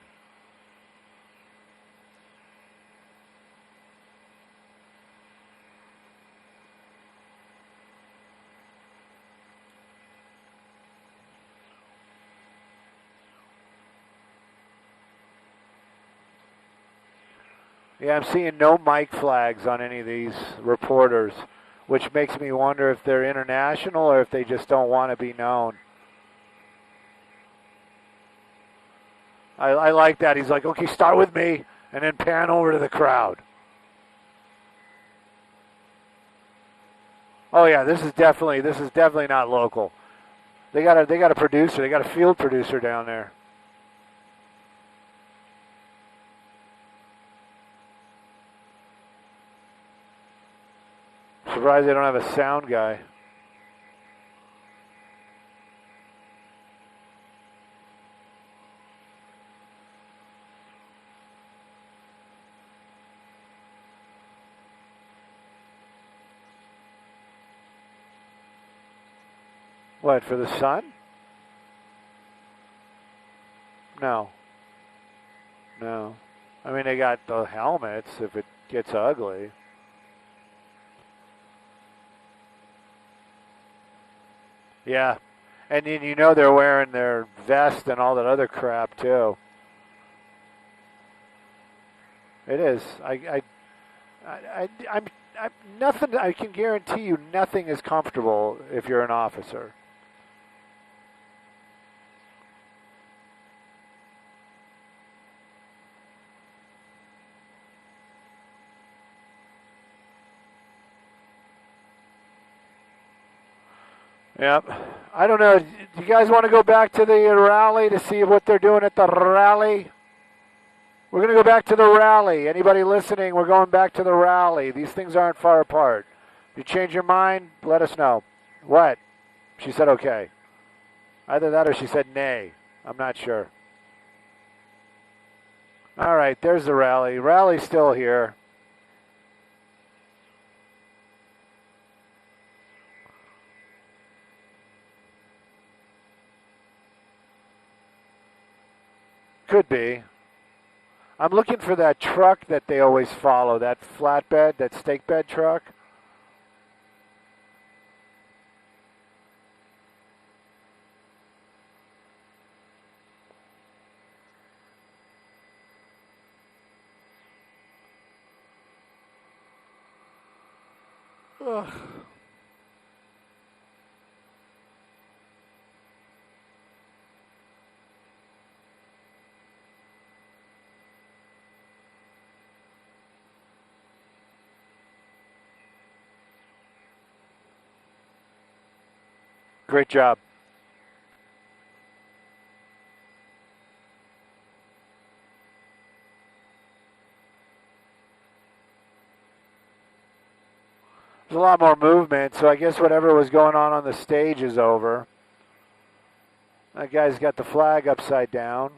Yeah, I'm seeing no mic flags on any of these reporters, which makes me wonder if they're international or if they just don't want to be known. I like that. He's like, okay, start with me, and then pan over to the crowd. Oh yeah, this is definitely not local. They got a producer. They got a field producer down there. Surprised they don't have a sound guy. What, for the sun? No. No. I mean, they got the helmets if it gets ugly. Yeah. And then you know they're wearing their vest and all that other crap too. It is. I'm nothing. I can guarantee you, nothing is comfortable if you're an officer. Yep. I don't know. Do you guys want to go back to the rally to see what they're doing at the rally? We're going to go back to the rally. Anybody listening, we're going back to the rally. These things aren't far apart. If you change your mind, let us know. What? She said okay. Either that or she said nay. I'm not sure. All right, there's the rally. Rally's still here. Could be. I'm looking for that truck that they always follow, that flatbed, that stake bed truck. Ugh. Great job. There's a lot more movement, so I guess whatever was going on the stage is over. That guy's got the flag upside down.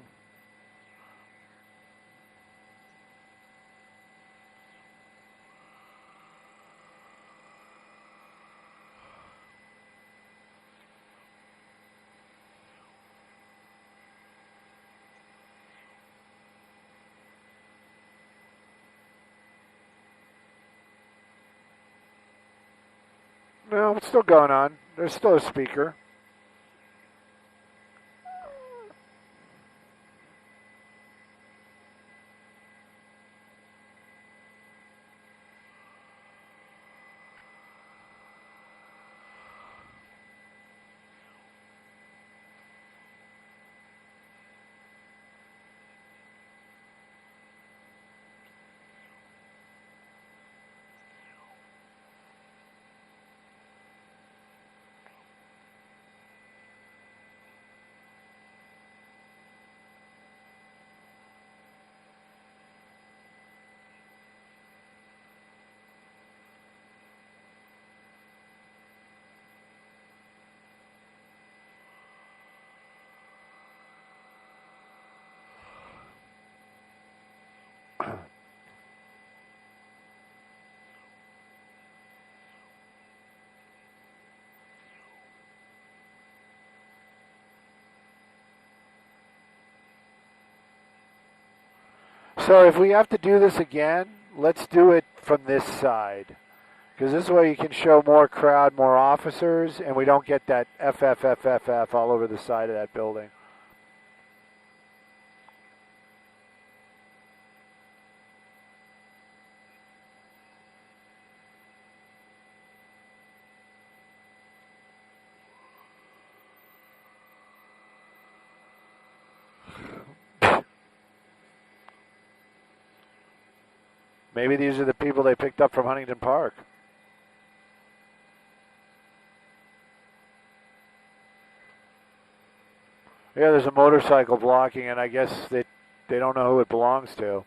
No, it's still going on. There's still a speaker. So if we have to do this again, let's do it from this side. Because this way you can show more crowd, more officers, and we don't get that FFFFF all over the side of that building. Maybe these are the people they picked up from Huntington Park. Yeah, there's a motorcycle blocking, and I guess they don't know who it belongs to.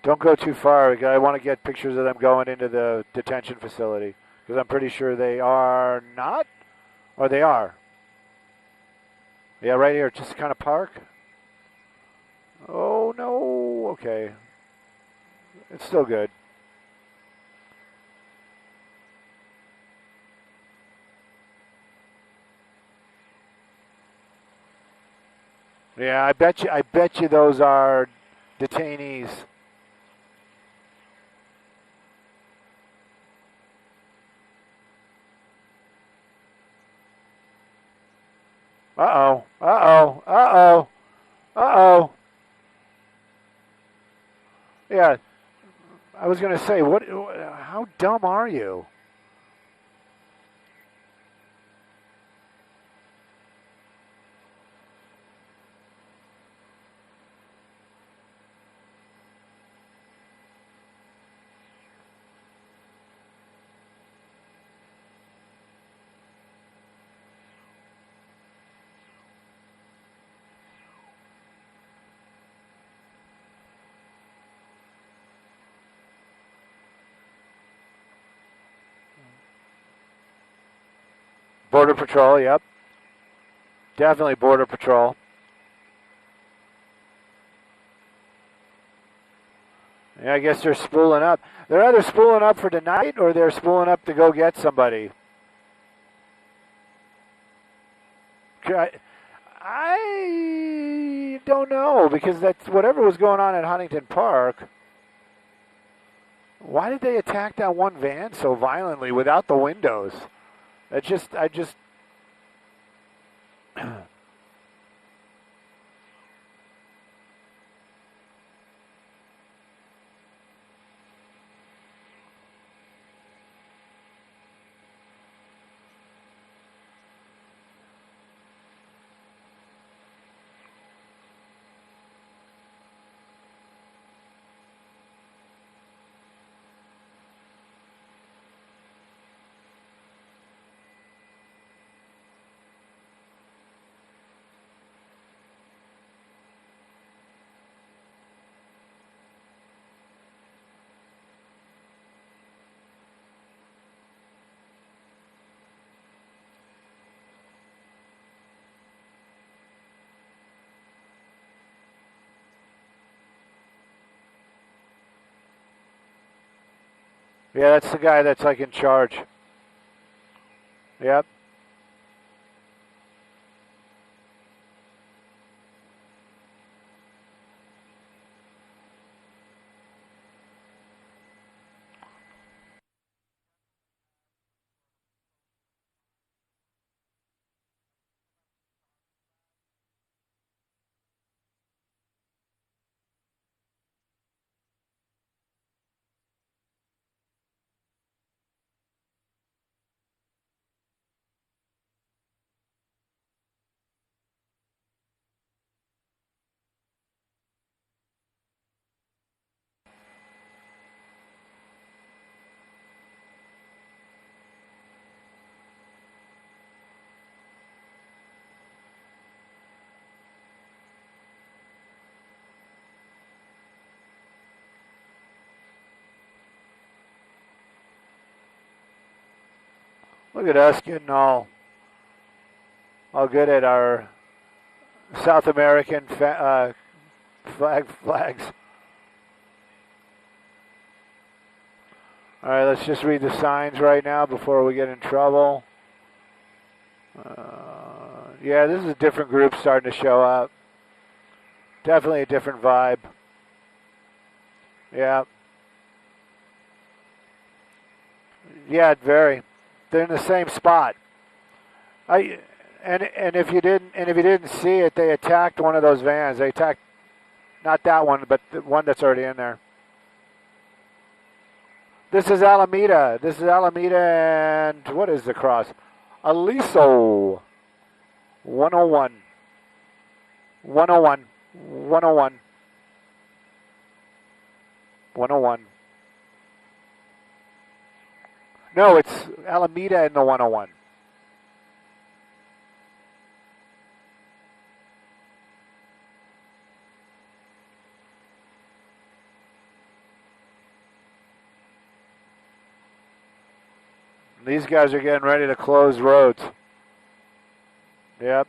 Don't go too far. I want to get pictures of them going into the detention facility. Because I'm pretty sure they are not. Or they are. Yeah, right here. Just kind of park. Oh, no. Okay. It's still good. Yeah, I bet you those are detainees. Uh-oh. Uh-oh. Uh-oh. Uh-oh. Yeah. I was going to say, how dumb are you? Border Patrol, yep. Definitely Border Patrol. Yeah, I guess they're spooling up. They're either spooling up for tonight or they're spooling up to go get somebody. I don't know, because that's whatever was going on at Huntington Park. Why did they attack that one van so violently without the windows? I just Yeah, that's the guy that's like in charge. Yep. Look at us getting all good at our South American flags. All right, let's just read the signs right now before we get in trouble. Yeah, this is a different group starting to show up. Definitely a different vibe. Yeah. Yeah, very. They're in the same spot. And if you didn't see it, they attacked one of those vans. They attacked not that one, but the one that's already in there. This is Alameda. This is Alameda and what is the cross? Aliso. 101. 101. 101. 101. No, it's Alameda and the 101. These guys are getting ready to close roads. Yep.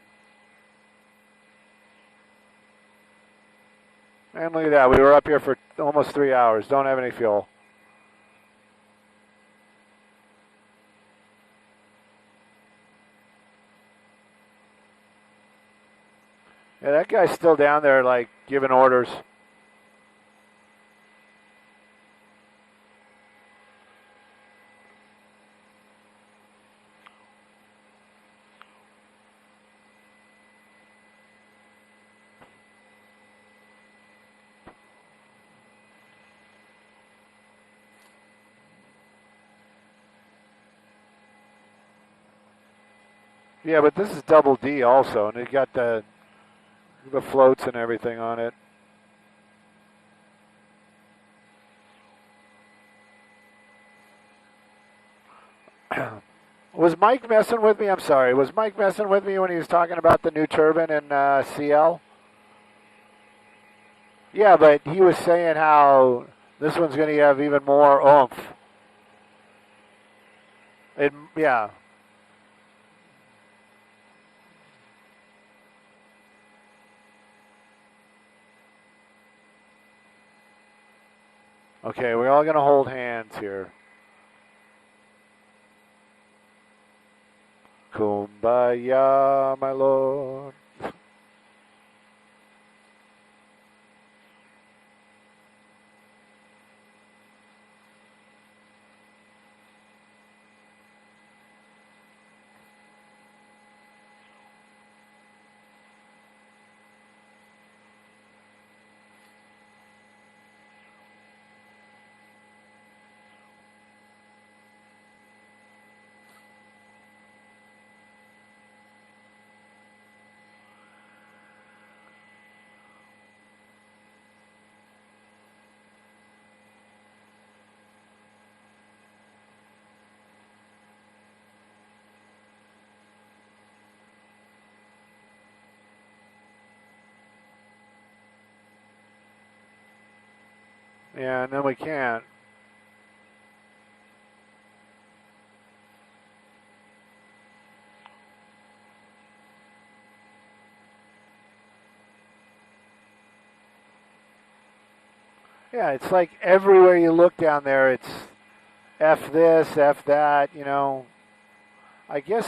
And look at that. We were up here for almost 3 hours. Don't have any fuel. Yeah, that guy's still down there, like, giving orders. Yeah, but this is double D also, and it got the floats and everything on it. Was Mike messing with me? I'm sorry. Was Mike messing with me when he was talking about the new turbine in CL? Yeah, but he was saying how this one's going to have even more oomph. Yeah. Okay, we're all going to hold hands here. Kumbaya, my lord. Yeah, and then we can't. Yeah, it's like everywhere you look down there, it's F this, F that, you know. I guess...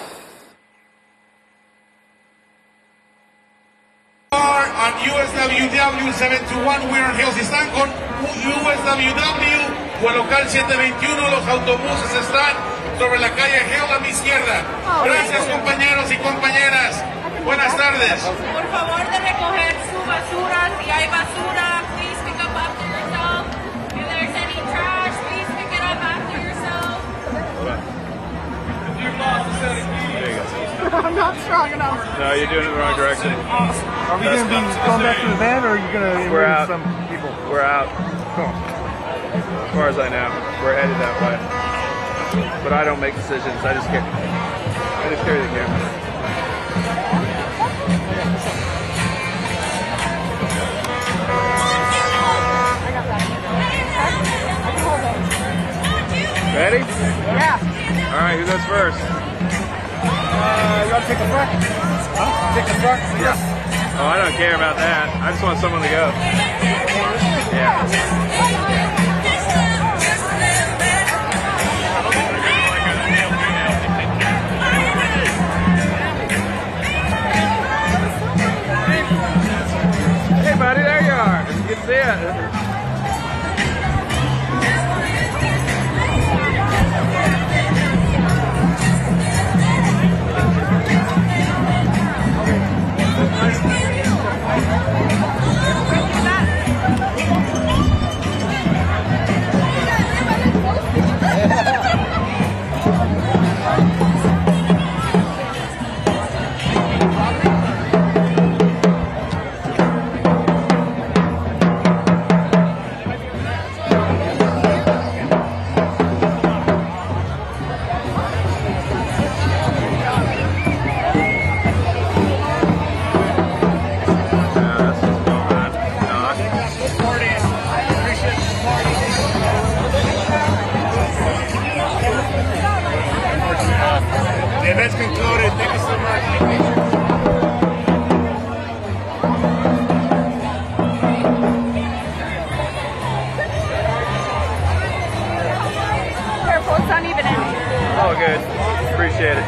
On USWW 721 Winter Hills. Si están con USWW o el local 721, los autobuses están sobre la calle Hill a mi izquierda. Gracias, compañeros y compañeras. Buenas tardes. Por favor de recoger su basura. Si hay basura, please pick up after yourself. If there's any trash, please pick it up after yourself. I'm not strong enough. No, you're doing it in the wrong direction. Are we going to be going back to the van, or are you going to invite some people? We're out. Cool. As far as I know, we're headed that way. But I don't make decisions. I just carry the camera. Ready? Yeah. All right, who goes first? You want to take the front? Huh? Take the front? Yeah. Oh, I don't care about that. I just want someone to go. Yeah. Hey, buddy, there you are. You can see it. The event's concluded. Thank you so much. Careful, it's uneven in here. Oh, good. Appreciate it.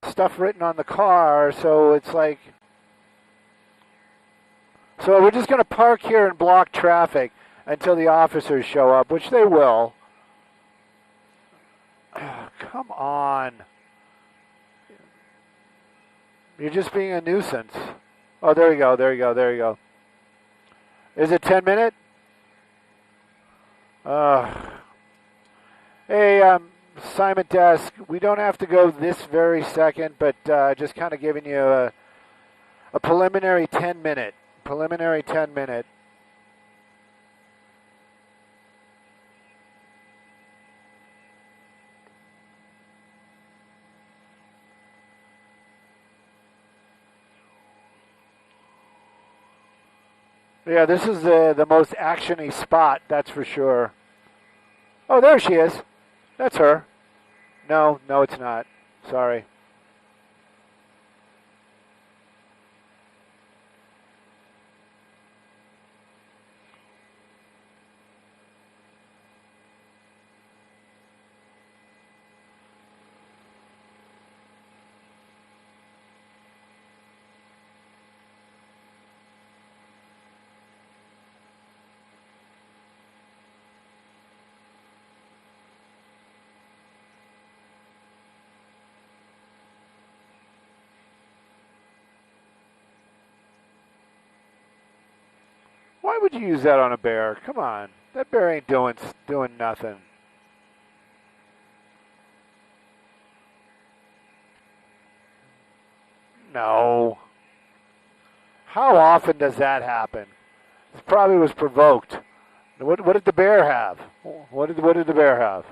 stuff written on the car, so it's like... So we're just going to park here and block traffic until the officers show up, which they will. Oh, come on. You're just being a nuisance. Oh, there you go, there you go, there you go. Is it 10 minute? Hey, Simon Desk, we don't have to go this very second, but just kind of giving you a preliminary 10 minute. Preliminary 10 minute. Yeah, this is the most action-y spot, that's for sure. Oh, there she is. That's her. No, it's not. Sorry. Why would you use that on a bear? Come on. That bear ain't doing nothing. No. How often does that happen? It probably was provoked. What did the bear have? What did the bear have?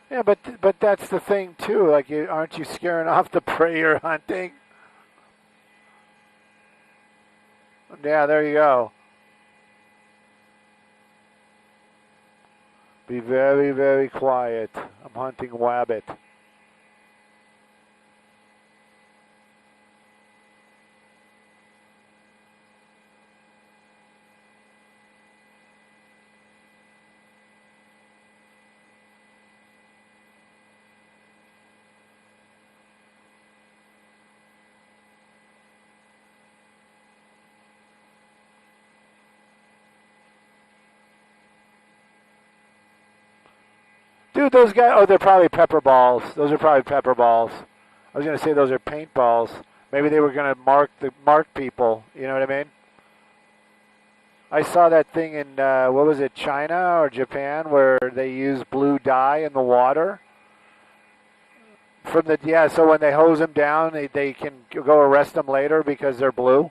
Yeah, but that's the thing too. Like, aren't you scaring off the prey you're hunting? Yeah, there you go. Be very, very quiet. I'm hunting wabbit. Dude, those guys, oh, they're probably pepper balls. Those are probably pepper balls. I was going to say those are paintballs. Maybe they were going to mark people. You know what I mean? I saw that thing in, what was it, China or Japan, where they use blue dye in the water. So when they hose them down, they can go arrest them later because they're blue.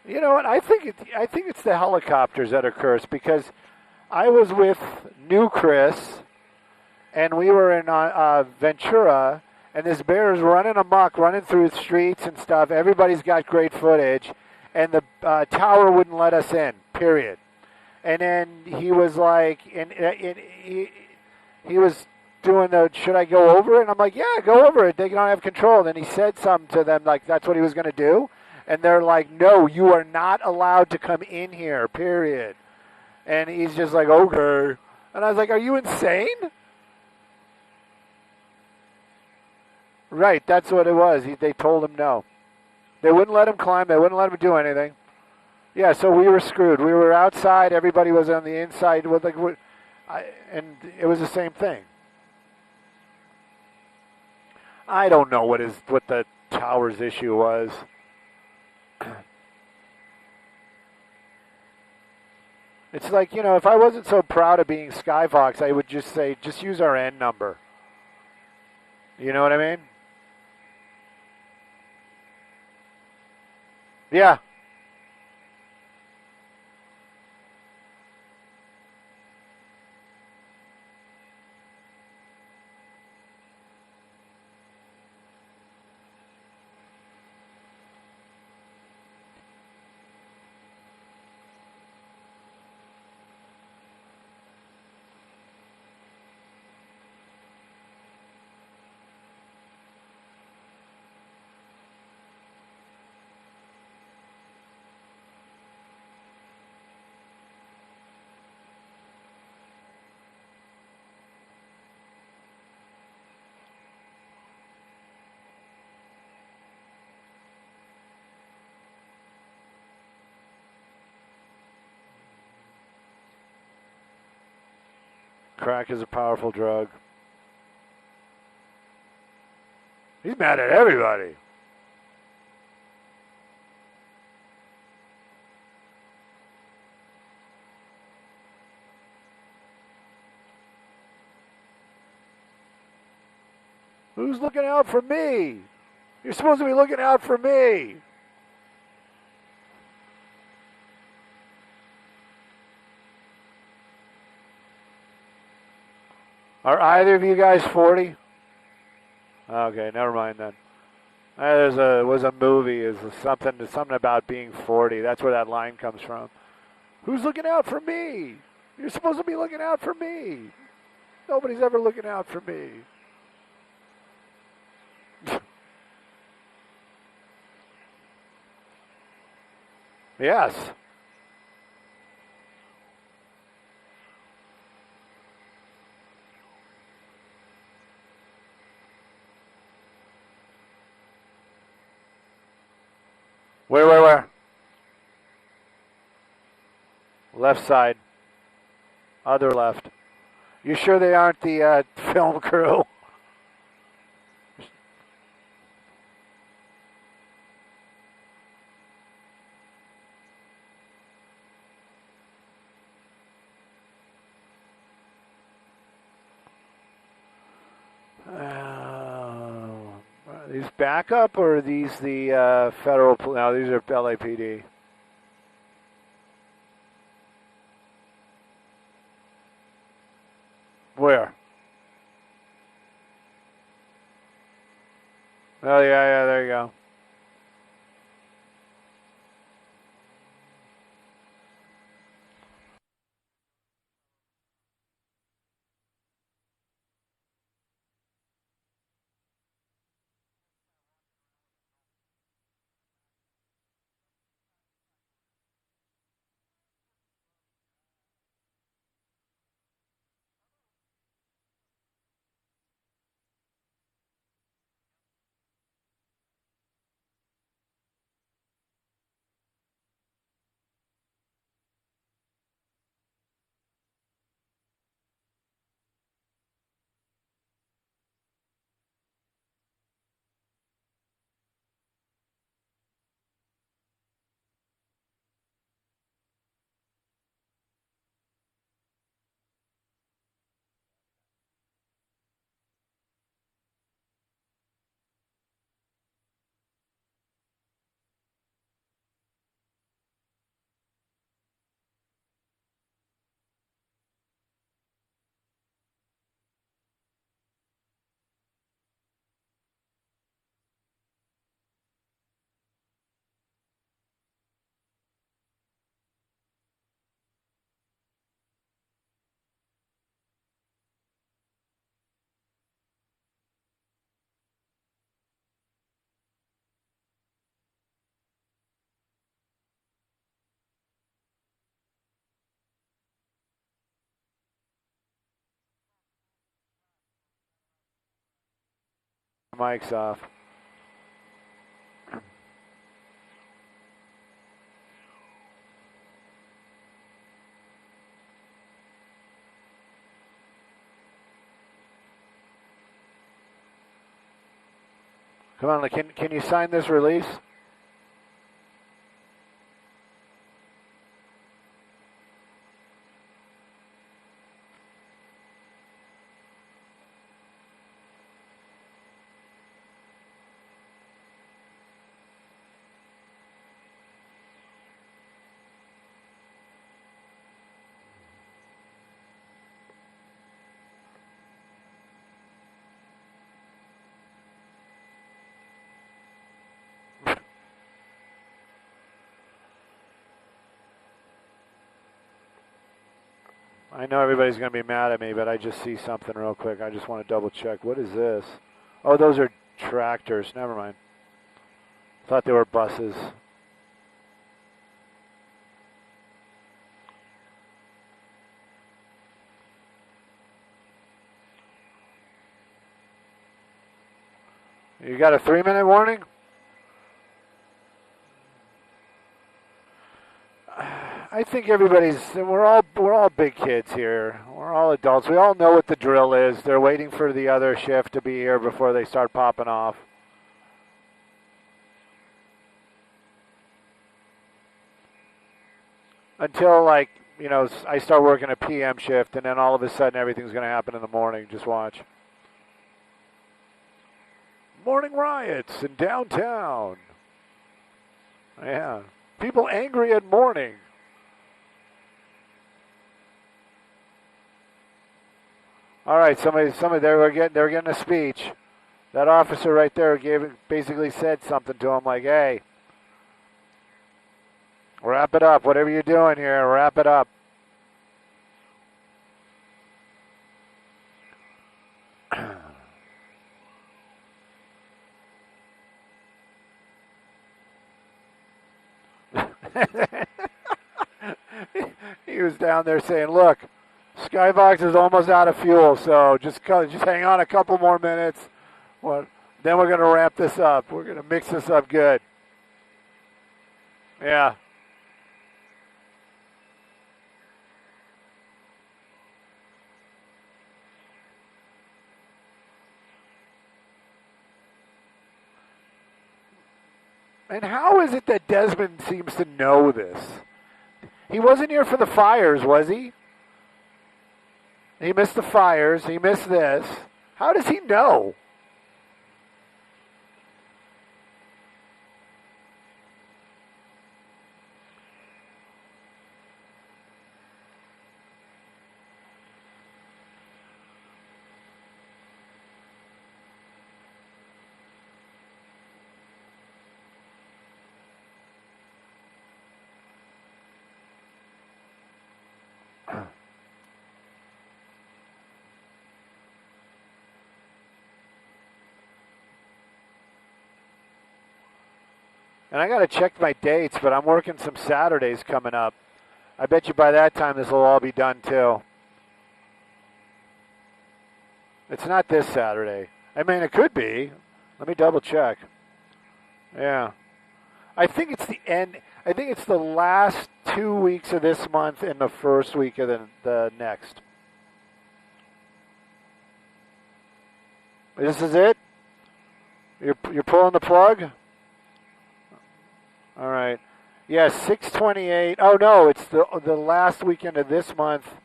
You know what? I think it's the helicopters that are cursed, because I was with New Chris, and we were in Ventura, and this bear is running amok, running through the streets and stuff. Everybody's got great footage, and the tower wouldn't let us in. Period. And then he was like, he was doing the, should I go over it? And I'm like, yeah, go over it. They don't have control. And then he said something to them, like that's what he was going to do. And they're like, no, you are not allowed to come in here, period. And he's just like, okay. And I was like, are you insane? Right, that's what it was. They told him no. They wouldn't let him climb. They wouldn't let him do anything. Yeah, so we were screwed. We were outside. Everybody was on the inside. And it was the same thing. I don't know what the tower's issue was. It's like, you know, if I wasn't so proud of being Skyfox, I would just say, just use our N number. You know what I mean? Yeah. Crack is a powerful drug. He's mad at everybody. Who's looking out for me? You're supposed to be looking out for me. Are either of you guys 40? Okay, never mind then. Was a movie, is something about being 40. That's where that line comes from. Who's looking out for me? You're supposed to be looking out for me. Nobody's ever looking out for me. Yes. Where? Left side. Other left. You sure they aren't the film crew? Are these backup or are these the federal? No, these are LAPD. Where? Oh, yeah, there you go. Mic's off. Come on, can you sign this release? I know everybody's going to be mad at me, but I just see something real quick. I just want to double check. What is this? Oh, those are tractors. Never mind. Thought they were buses. You got a 3-minute warning? I think we're all big kids here. We're all adults. We all know what the drill is. They're waiting for the other shift to be here before they start popping off. Until, like, you know, I start working a PM shift, and then all of a sudden everything's going to happen in the morning. Just watch. Morning riots in downtown. Yeah. People angry at morning. All right, somebody they were getting a speech. That officer right there basically said something to him like, "Hey, wrap it up. Whatever you're doing here, wrap it up." He was down there saying, "Look, Skybox is almost out of fuel, so just hang on a couple more minutes. Well, then we're going to wrap this up. We're going to mix this up good." Yeah. And how is it that Desmond seems to know this? He wasn't here for the fires, was he? He missed the fires. He missed this. How does he know? And I got to check my dates, but I'm working some Saturdays coming up. I bet you by that time this will all be done too. It's not this Saturday. I mean, it could be. Let me double check. Yeah. I think it's the end. I think it's the last 2 weeks of this month and the first week of the next. This is it? You're pulling the plug? All right. Yeah, 6/28. Oh, no, it's the last weekend of this month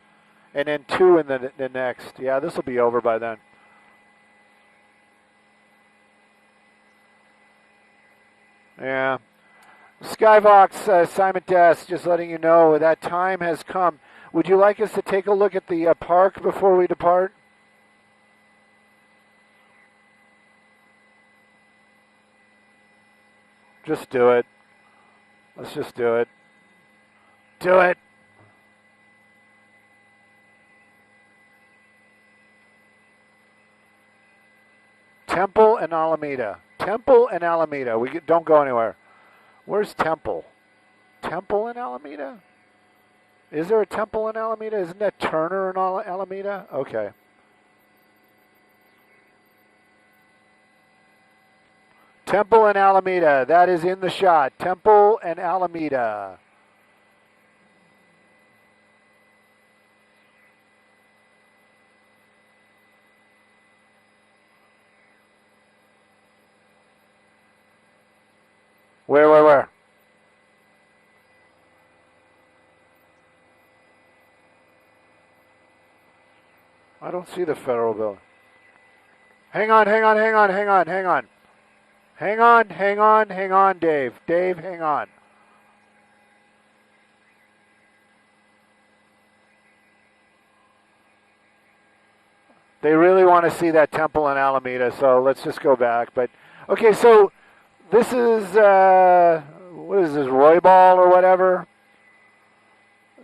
and then 2 in the next. Yeah, this will be over by then. Yeah. Skyvox, Simon Dest, just letting you know that time has come. Would you like us to take a look at the park before we depart? Just do it. Let's just do it. Do it. Temple and Alameda. Temple and Alameda. Don't go anywhere. Where's Temple? Temple in Alameda? Is there a Temple in Alameda? Isn't that Turner in Alameda? Okay. Temple and Alameda. That is in the shot. Temple and Alameda. Where? I don't see the federal building. Hang on. Hang on, Dave. Dave, hang on. They really want to see that temple in Alameda, so let's just go back. But okay, so this is what is this, Roy Ball or whatever?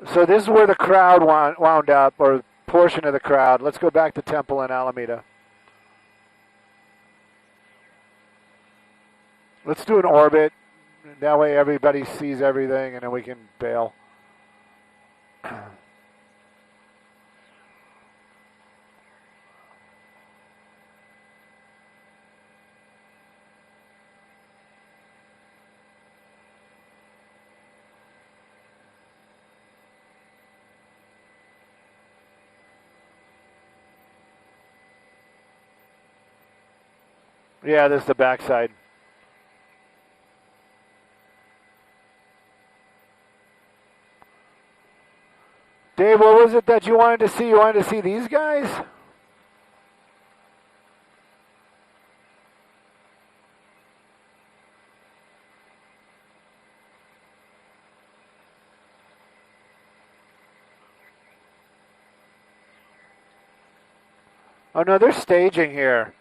So this is where the crowd wound up, or portion of the crowd. Let's go back to Temple and Alameda. Let's do an orbit. That way everybody sees everything, and then we can bail. Yeah, this is the backside. Dave, what was it that you wanted to see? You wanted to see these guys? Oh, no, they're staging here.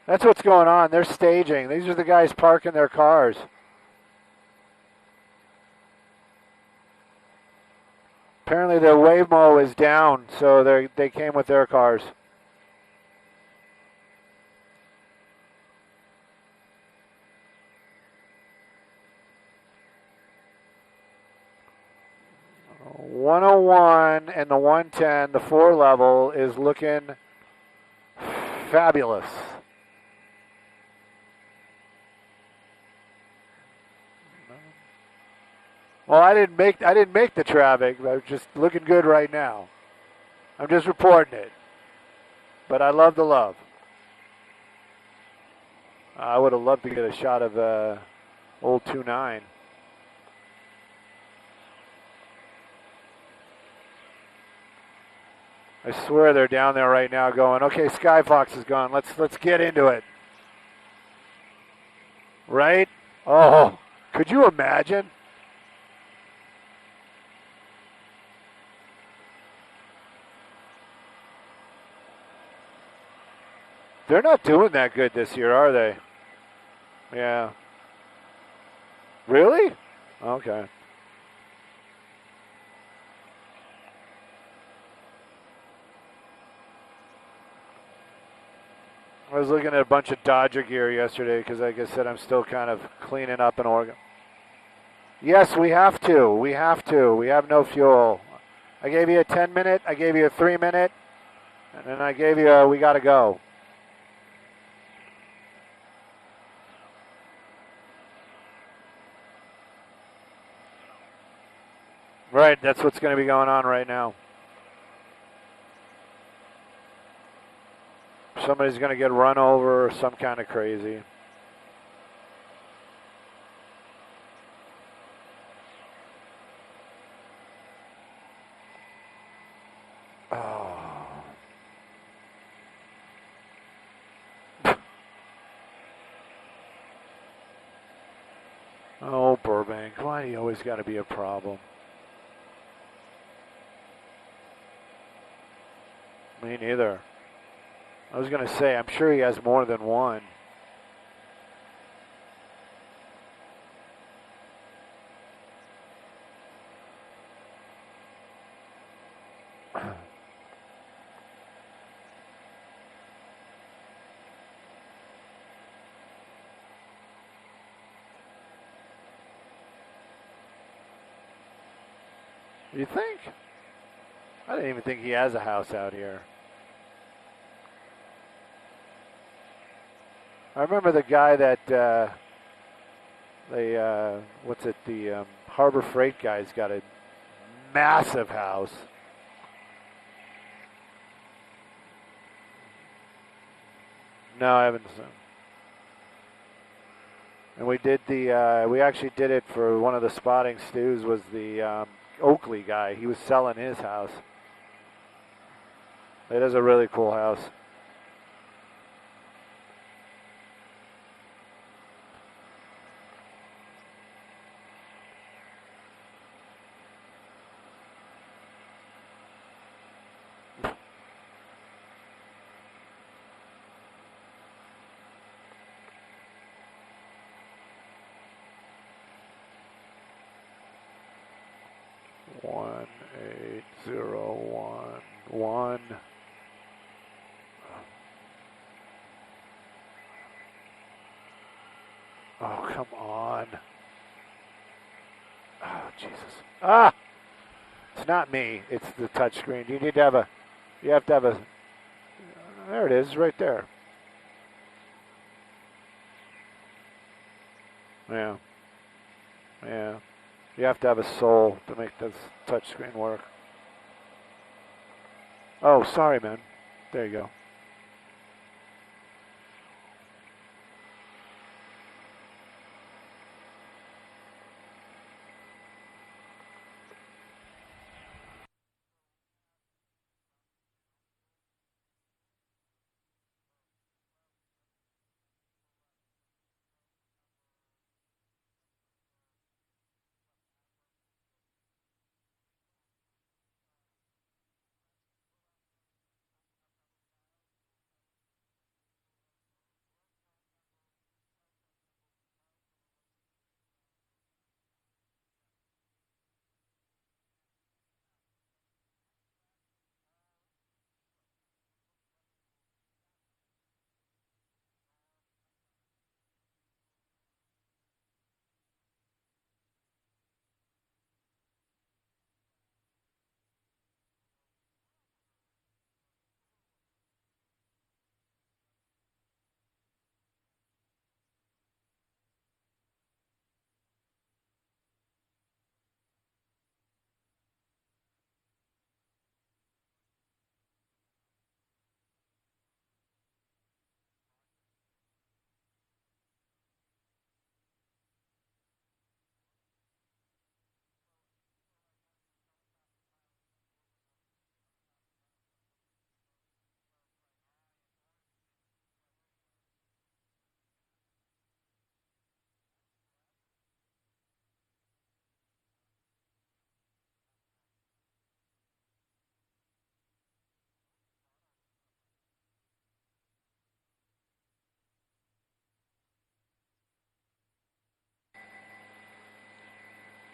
That's what's going on. They're staging. These are the guys parking their cars. Apparently their Waymo is down, so they came with their cars. .101 and the 110, the 4 level, is looking fabulous. Well, I didn't make the traffic, but it's just looking good right now. I'm just reporting it. But I love the love. I would have loved to get a shot of old 2.9. I swear they're down there right now going, okay, Skyfox is gone. Let's get into it. Right? Oh, could you imagine? They're not doing that good this year, are they? Yeah. Really? Okay. I was looking at a bunch of Dodger gear yesterday because, like I said, I'm still kind of cleaning up in Oregon. Yes, we have to. We have to. We have no fuel. I gave you a 10-minute. I gave you a 3-minute. And then I gave you a we got to go. Right, that's what's going to be going on right now. Somebody's going to get run over or some kind of crazy. Oh. Oh, Burbank, why do you always got to be a problem? Me neither. I was going to say, I'm sure he has more than one. You think? I didn't even think he has a house out here. I remember the guy that the Harbor Freight guy's got a massive house. No, I haven't seen. And we did we actually did it for one of the spotting stews. Was the Oakley guy? He was selling his house. It is a really cool house. one. Oh, come on. Oh, Jesus. Ah! It's not me. It's the touch screen. You need to have a... You have to have a... There it is, right there. Yeah. Yeah. You have to have a soul to make this touch screen work. Oh, sorry, man. There you go.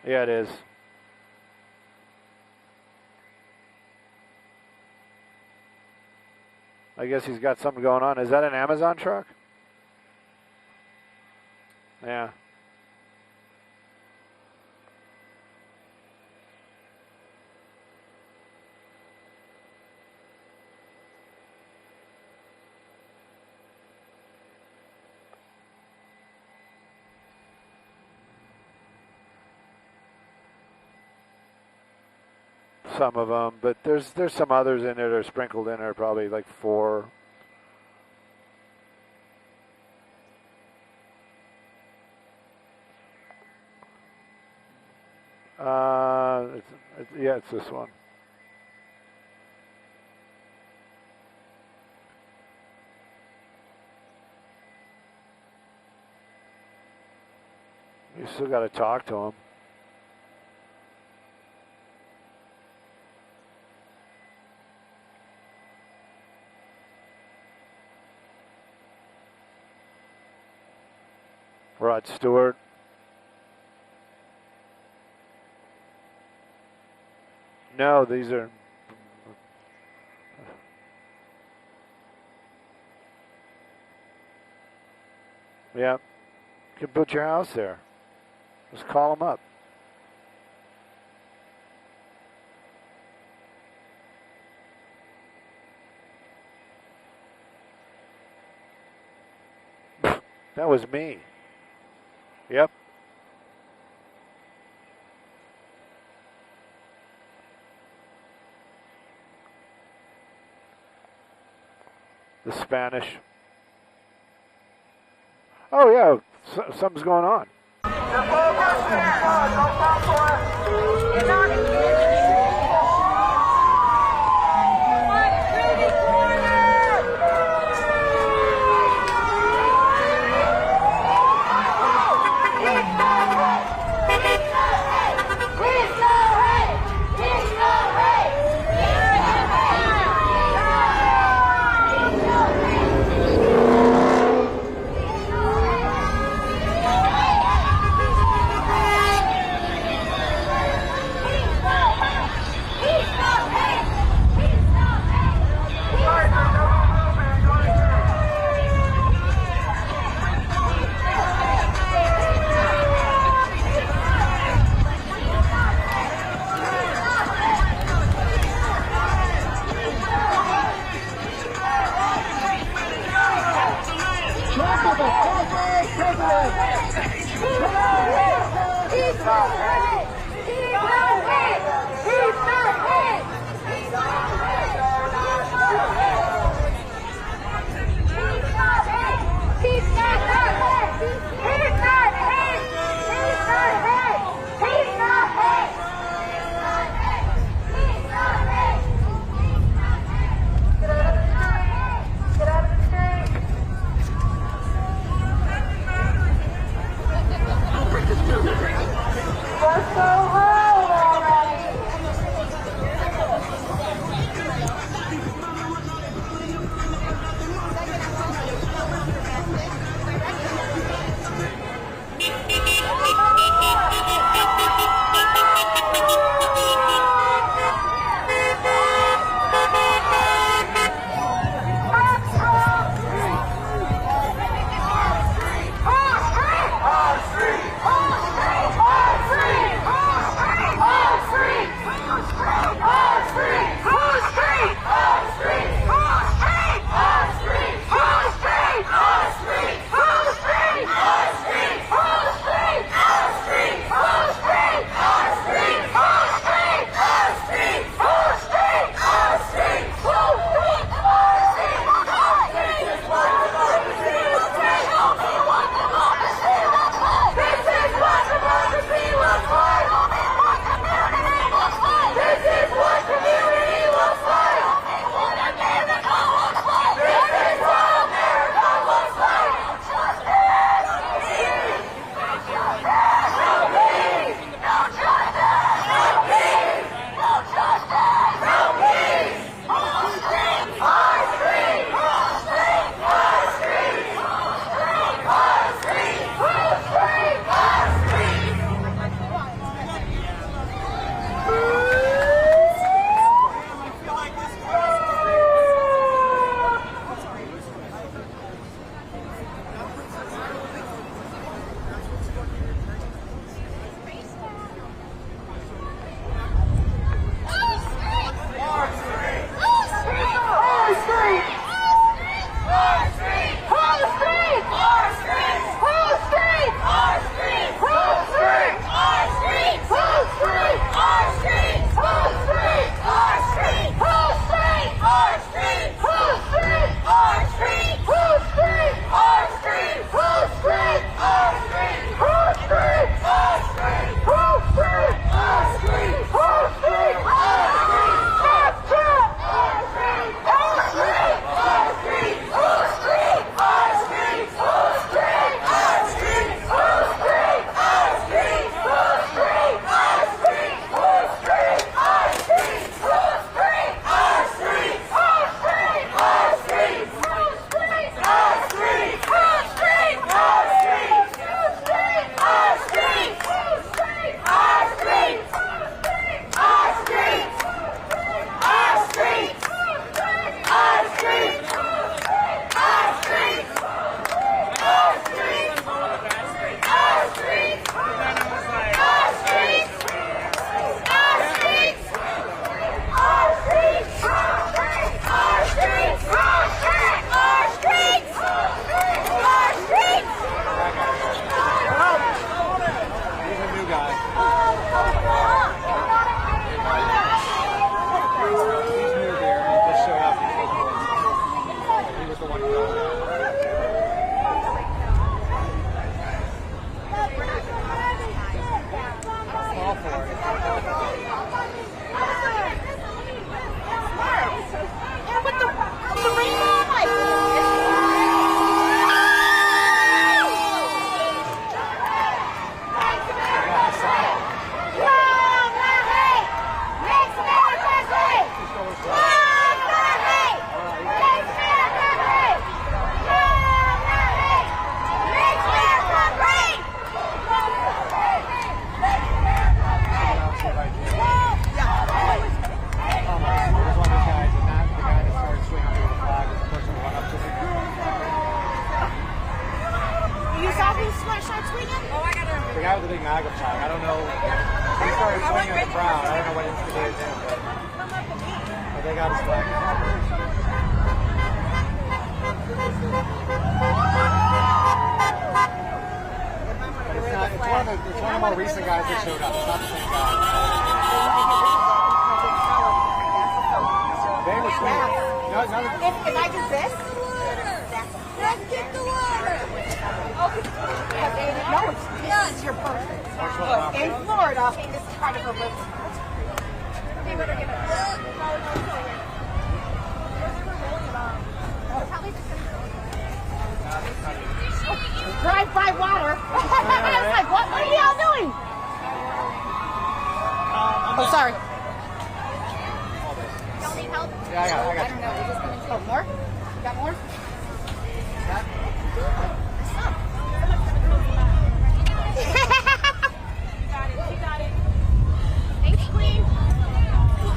Yeah, it is. I guess he's got something going on. Is that an Amazon truck? Yeah. Some of them, but there's some others in there that are sprinkled in there, probably like 4. Yeah, it's this one. You still got to talk to him. Rod Stewart. No, these are... Yeah. You can put your house there. Just call them up. That was me. Yep. The Spanish. Oh yeah, something's going on. The guy with the big MAGA flag. I don't know. He started swinging at the crowd. I don't know what instigated him, but they got his flag. It's one of the more recent guys that showed up. It's not the same guy. They were swinging. If I do this, let's get the water. No, it's your birthday. In Florida, it's kind of a little. They better get it. Drive-by water. I was like, what are y'all doing? Oh, sorry. Don't need help? Yeah, I got I don't know. We're just going to more? You got more? You got it. Thanks, Queen.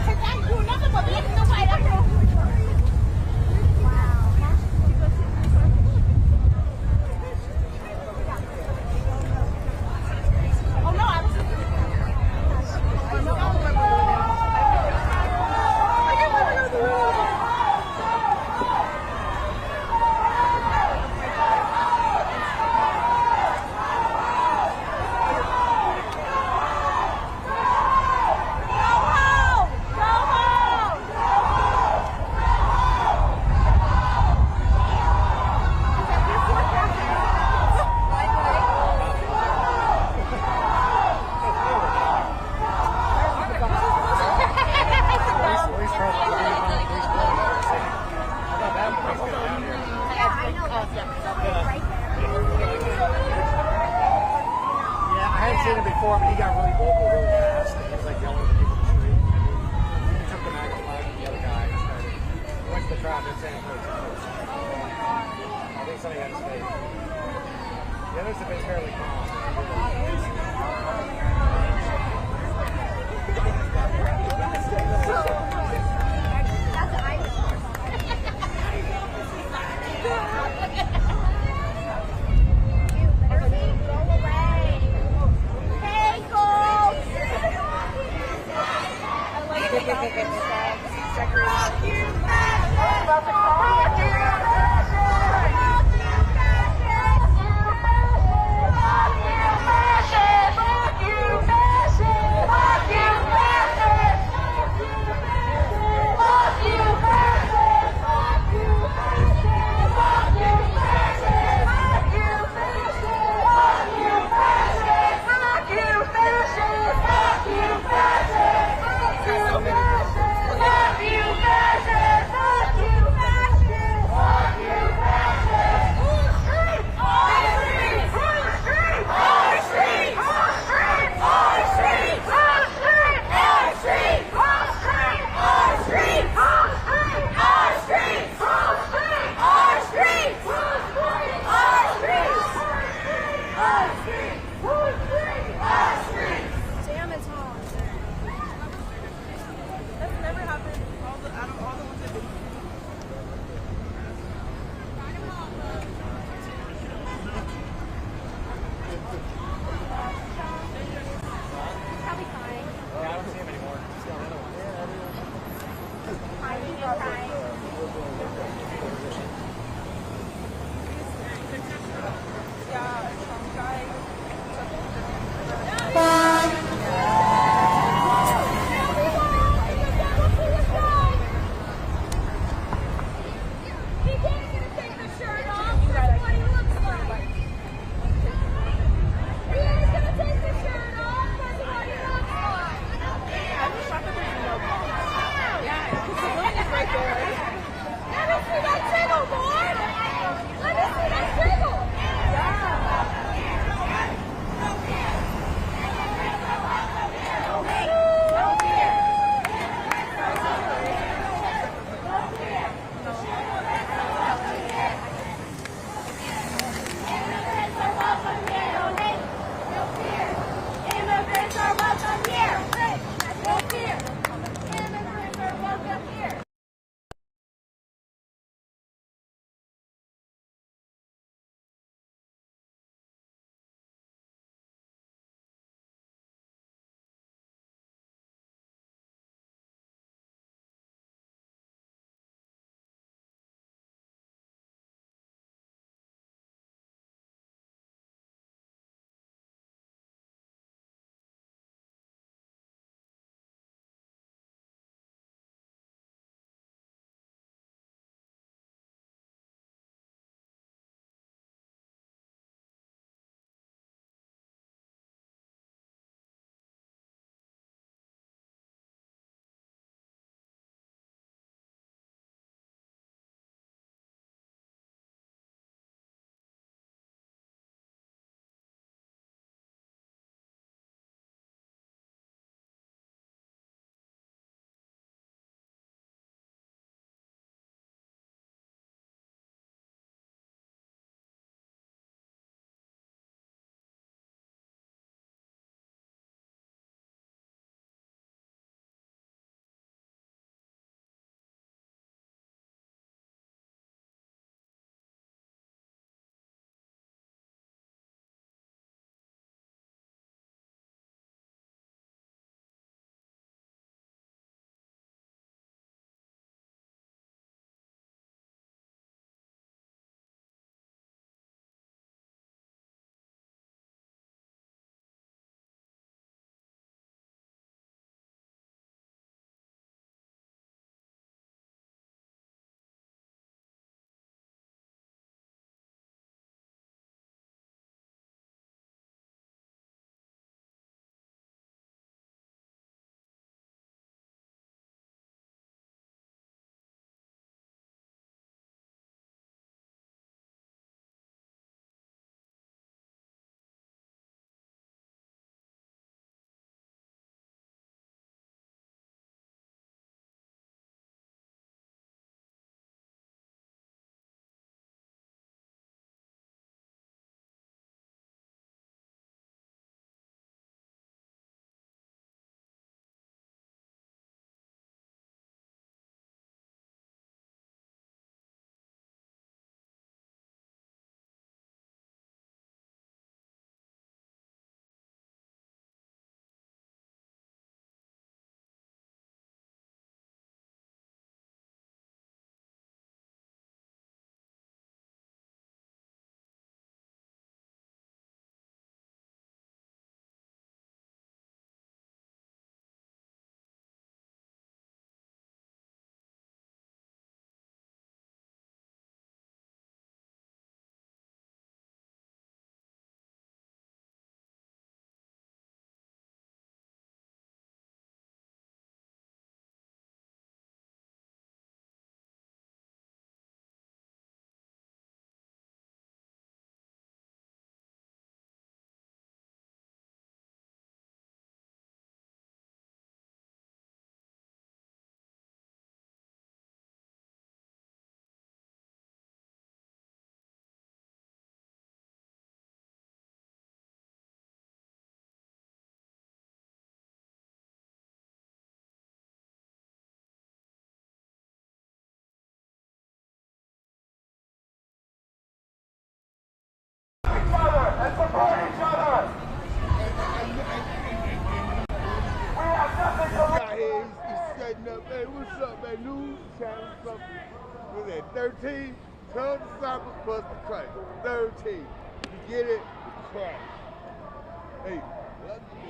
Thank you. Nothing but being in the white. Oh, no, I was just... Fuck you, up, man? News channel something. Look at 13, 12 disciples plus the Christ. 13. You get it? Christ. Hey, love you.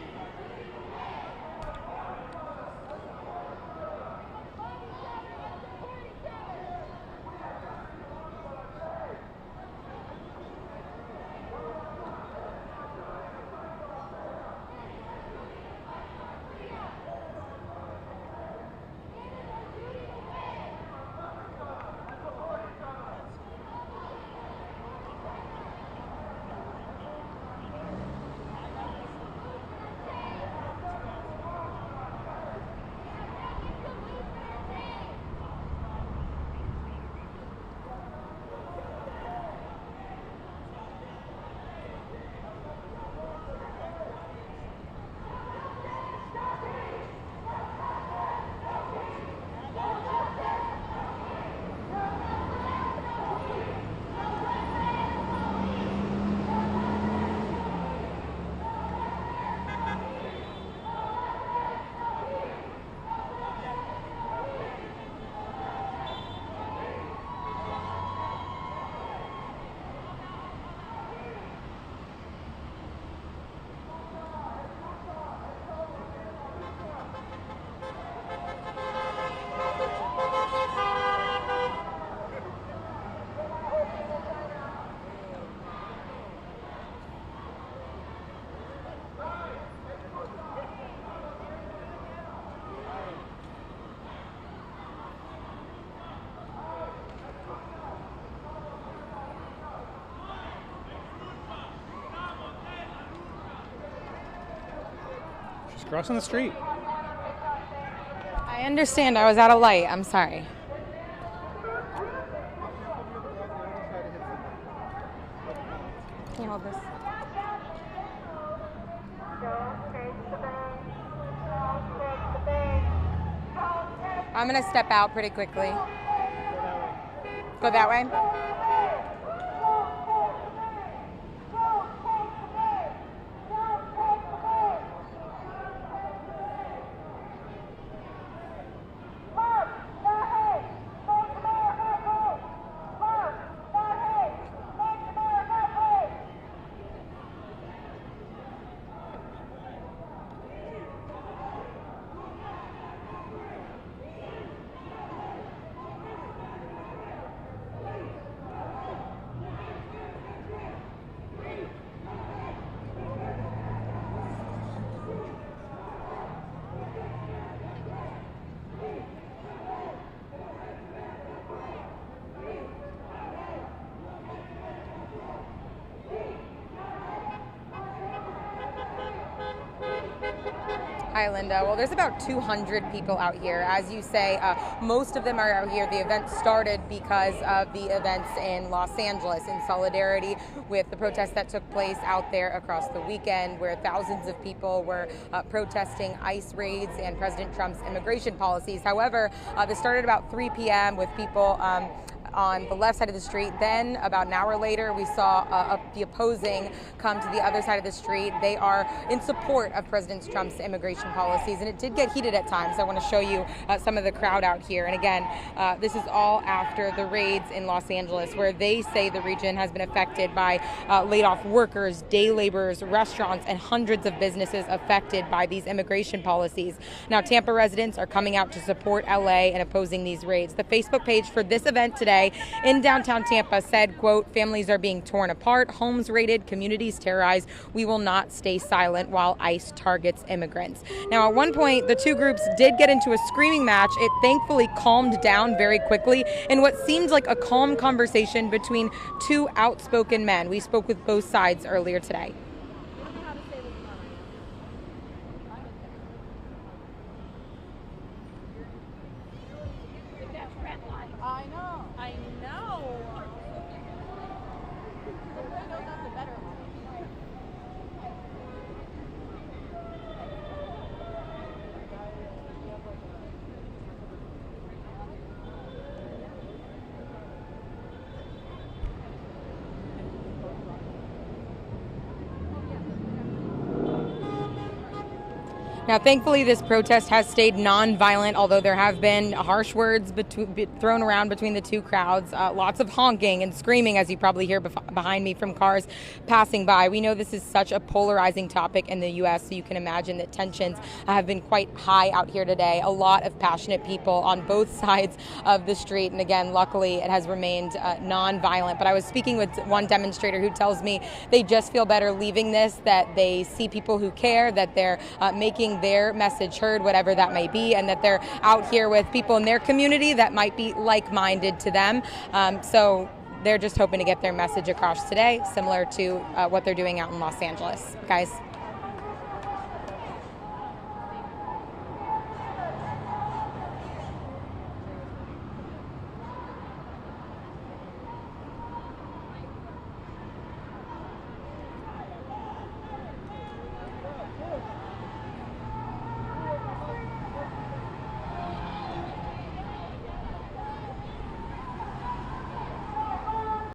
Crossing the street. I understand. I was at a light. I'm sorry. Can you hold this? I'm going to step out pretty quickly. Go that way? Hi, Linda. Well, there's about 200 people out here. As you say, most of them are out here. The event started because of the events in Los Angeles in solidarity with the protests that took place out there across the weekend, where thousands of people were protesting ICE raids and President Trump's immigration policies. However, this started about 3 p.m. with people on the left side of the street. Then about an hour later, we saw the opposing come to the other side of the street. They are in support of President Trump's immigration policies, and it did get heated at times. I want to show you some of the crowd out here. And again, this is all after the raids in Los Angeles, where they say the region has been affected by laid off workers, day laborers, restaurants, and hundreds of businesses affected by these immigration policies. Now, Tampa residents are coming out to support LA and opposing these raids. The Facebook page for this event today in downtown Tampa said, quote, "Families are being torn apart, homes raided, communities terrorized. We will not stay silent while ICE targets immigrants." Now, at one point, the two groups did get into a screaming match. It thankfully calmed down very quickly in what seemed like a calm conversation between two outspoken men. We spoke with both sides earlier today. Now, thankfully, this protest has stayed non-violent, although there have been harsh words thrown around between the two crowds, lots of honking and screaming, as you probably hear behind me from cars passing by. We know this is such a polarizing topic in the U.S., so you can imagine that tensions have been quite high out here today. A lot of passionate people on both sides of the street, and again, luckily, it has remained non-violent. But I was speaking with one demonstrator who tells me they just feel better leaving this, that they see people who care, that they're making their message heard, whatever that may be, and that they're out here with people in their community that might be like-minded to them. So they're just hoping to get their message across today, similar to what they're doing out in Los Angeles. Guys.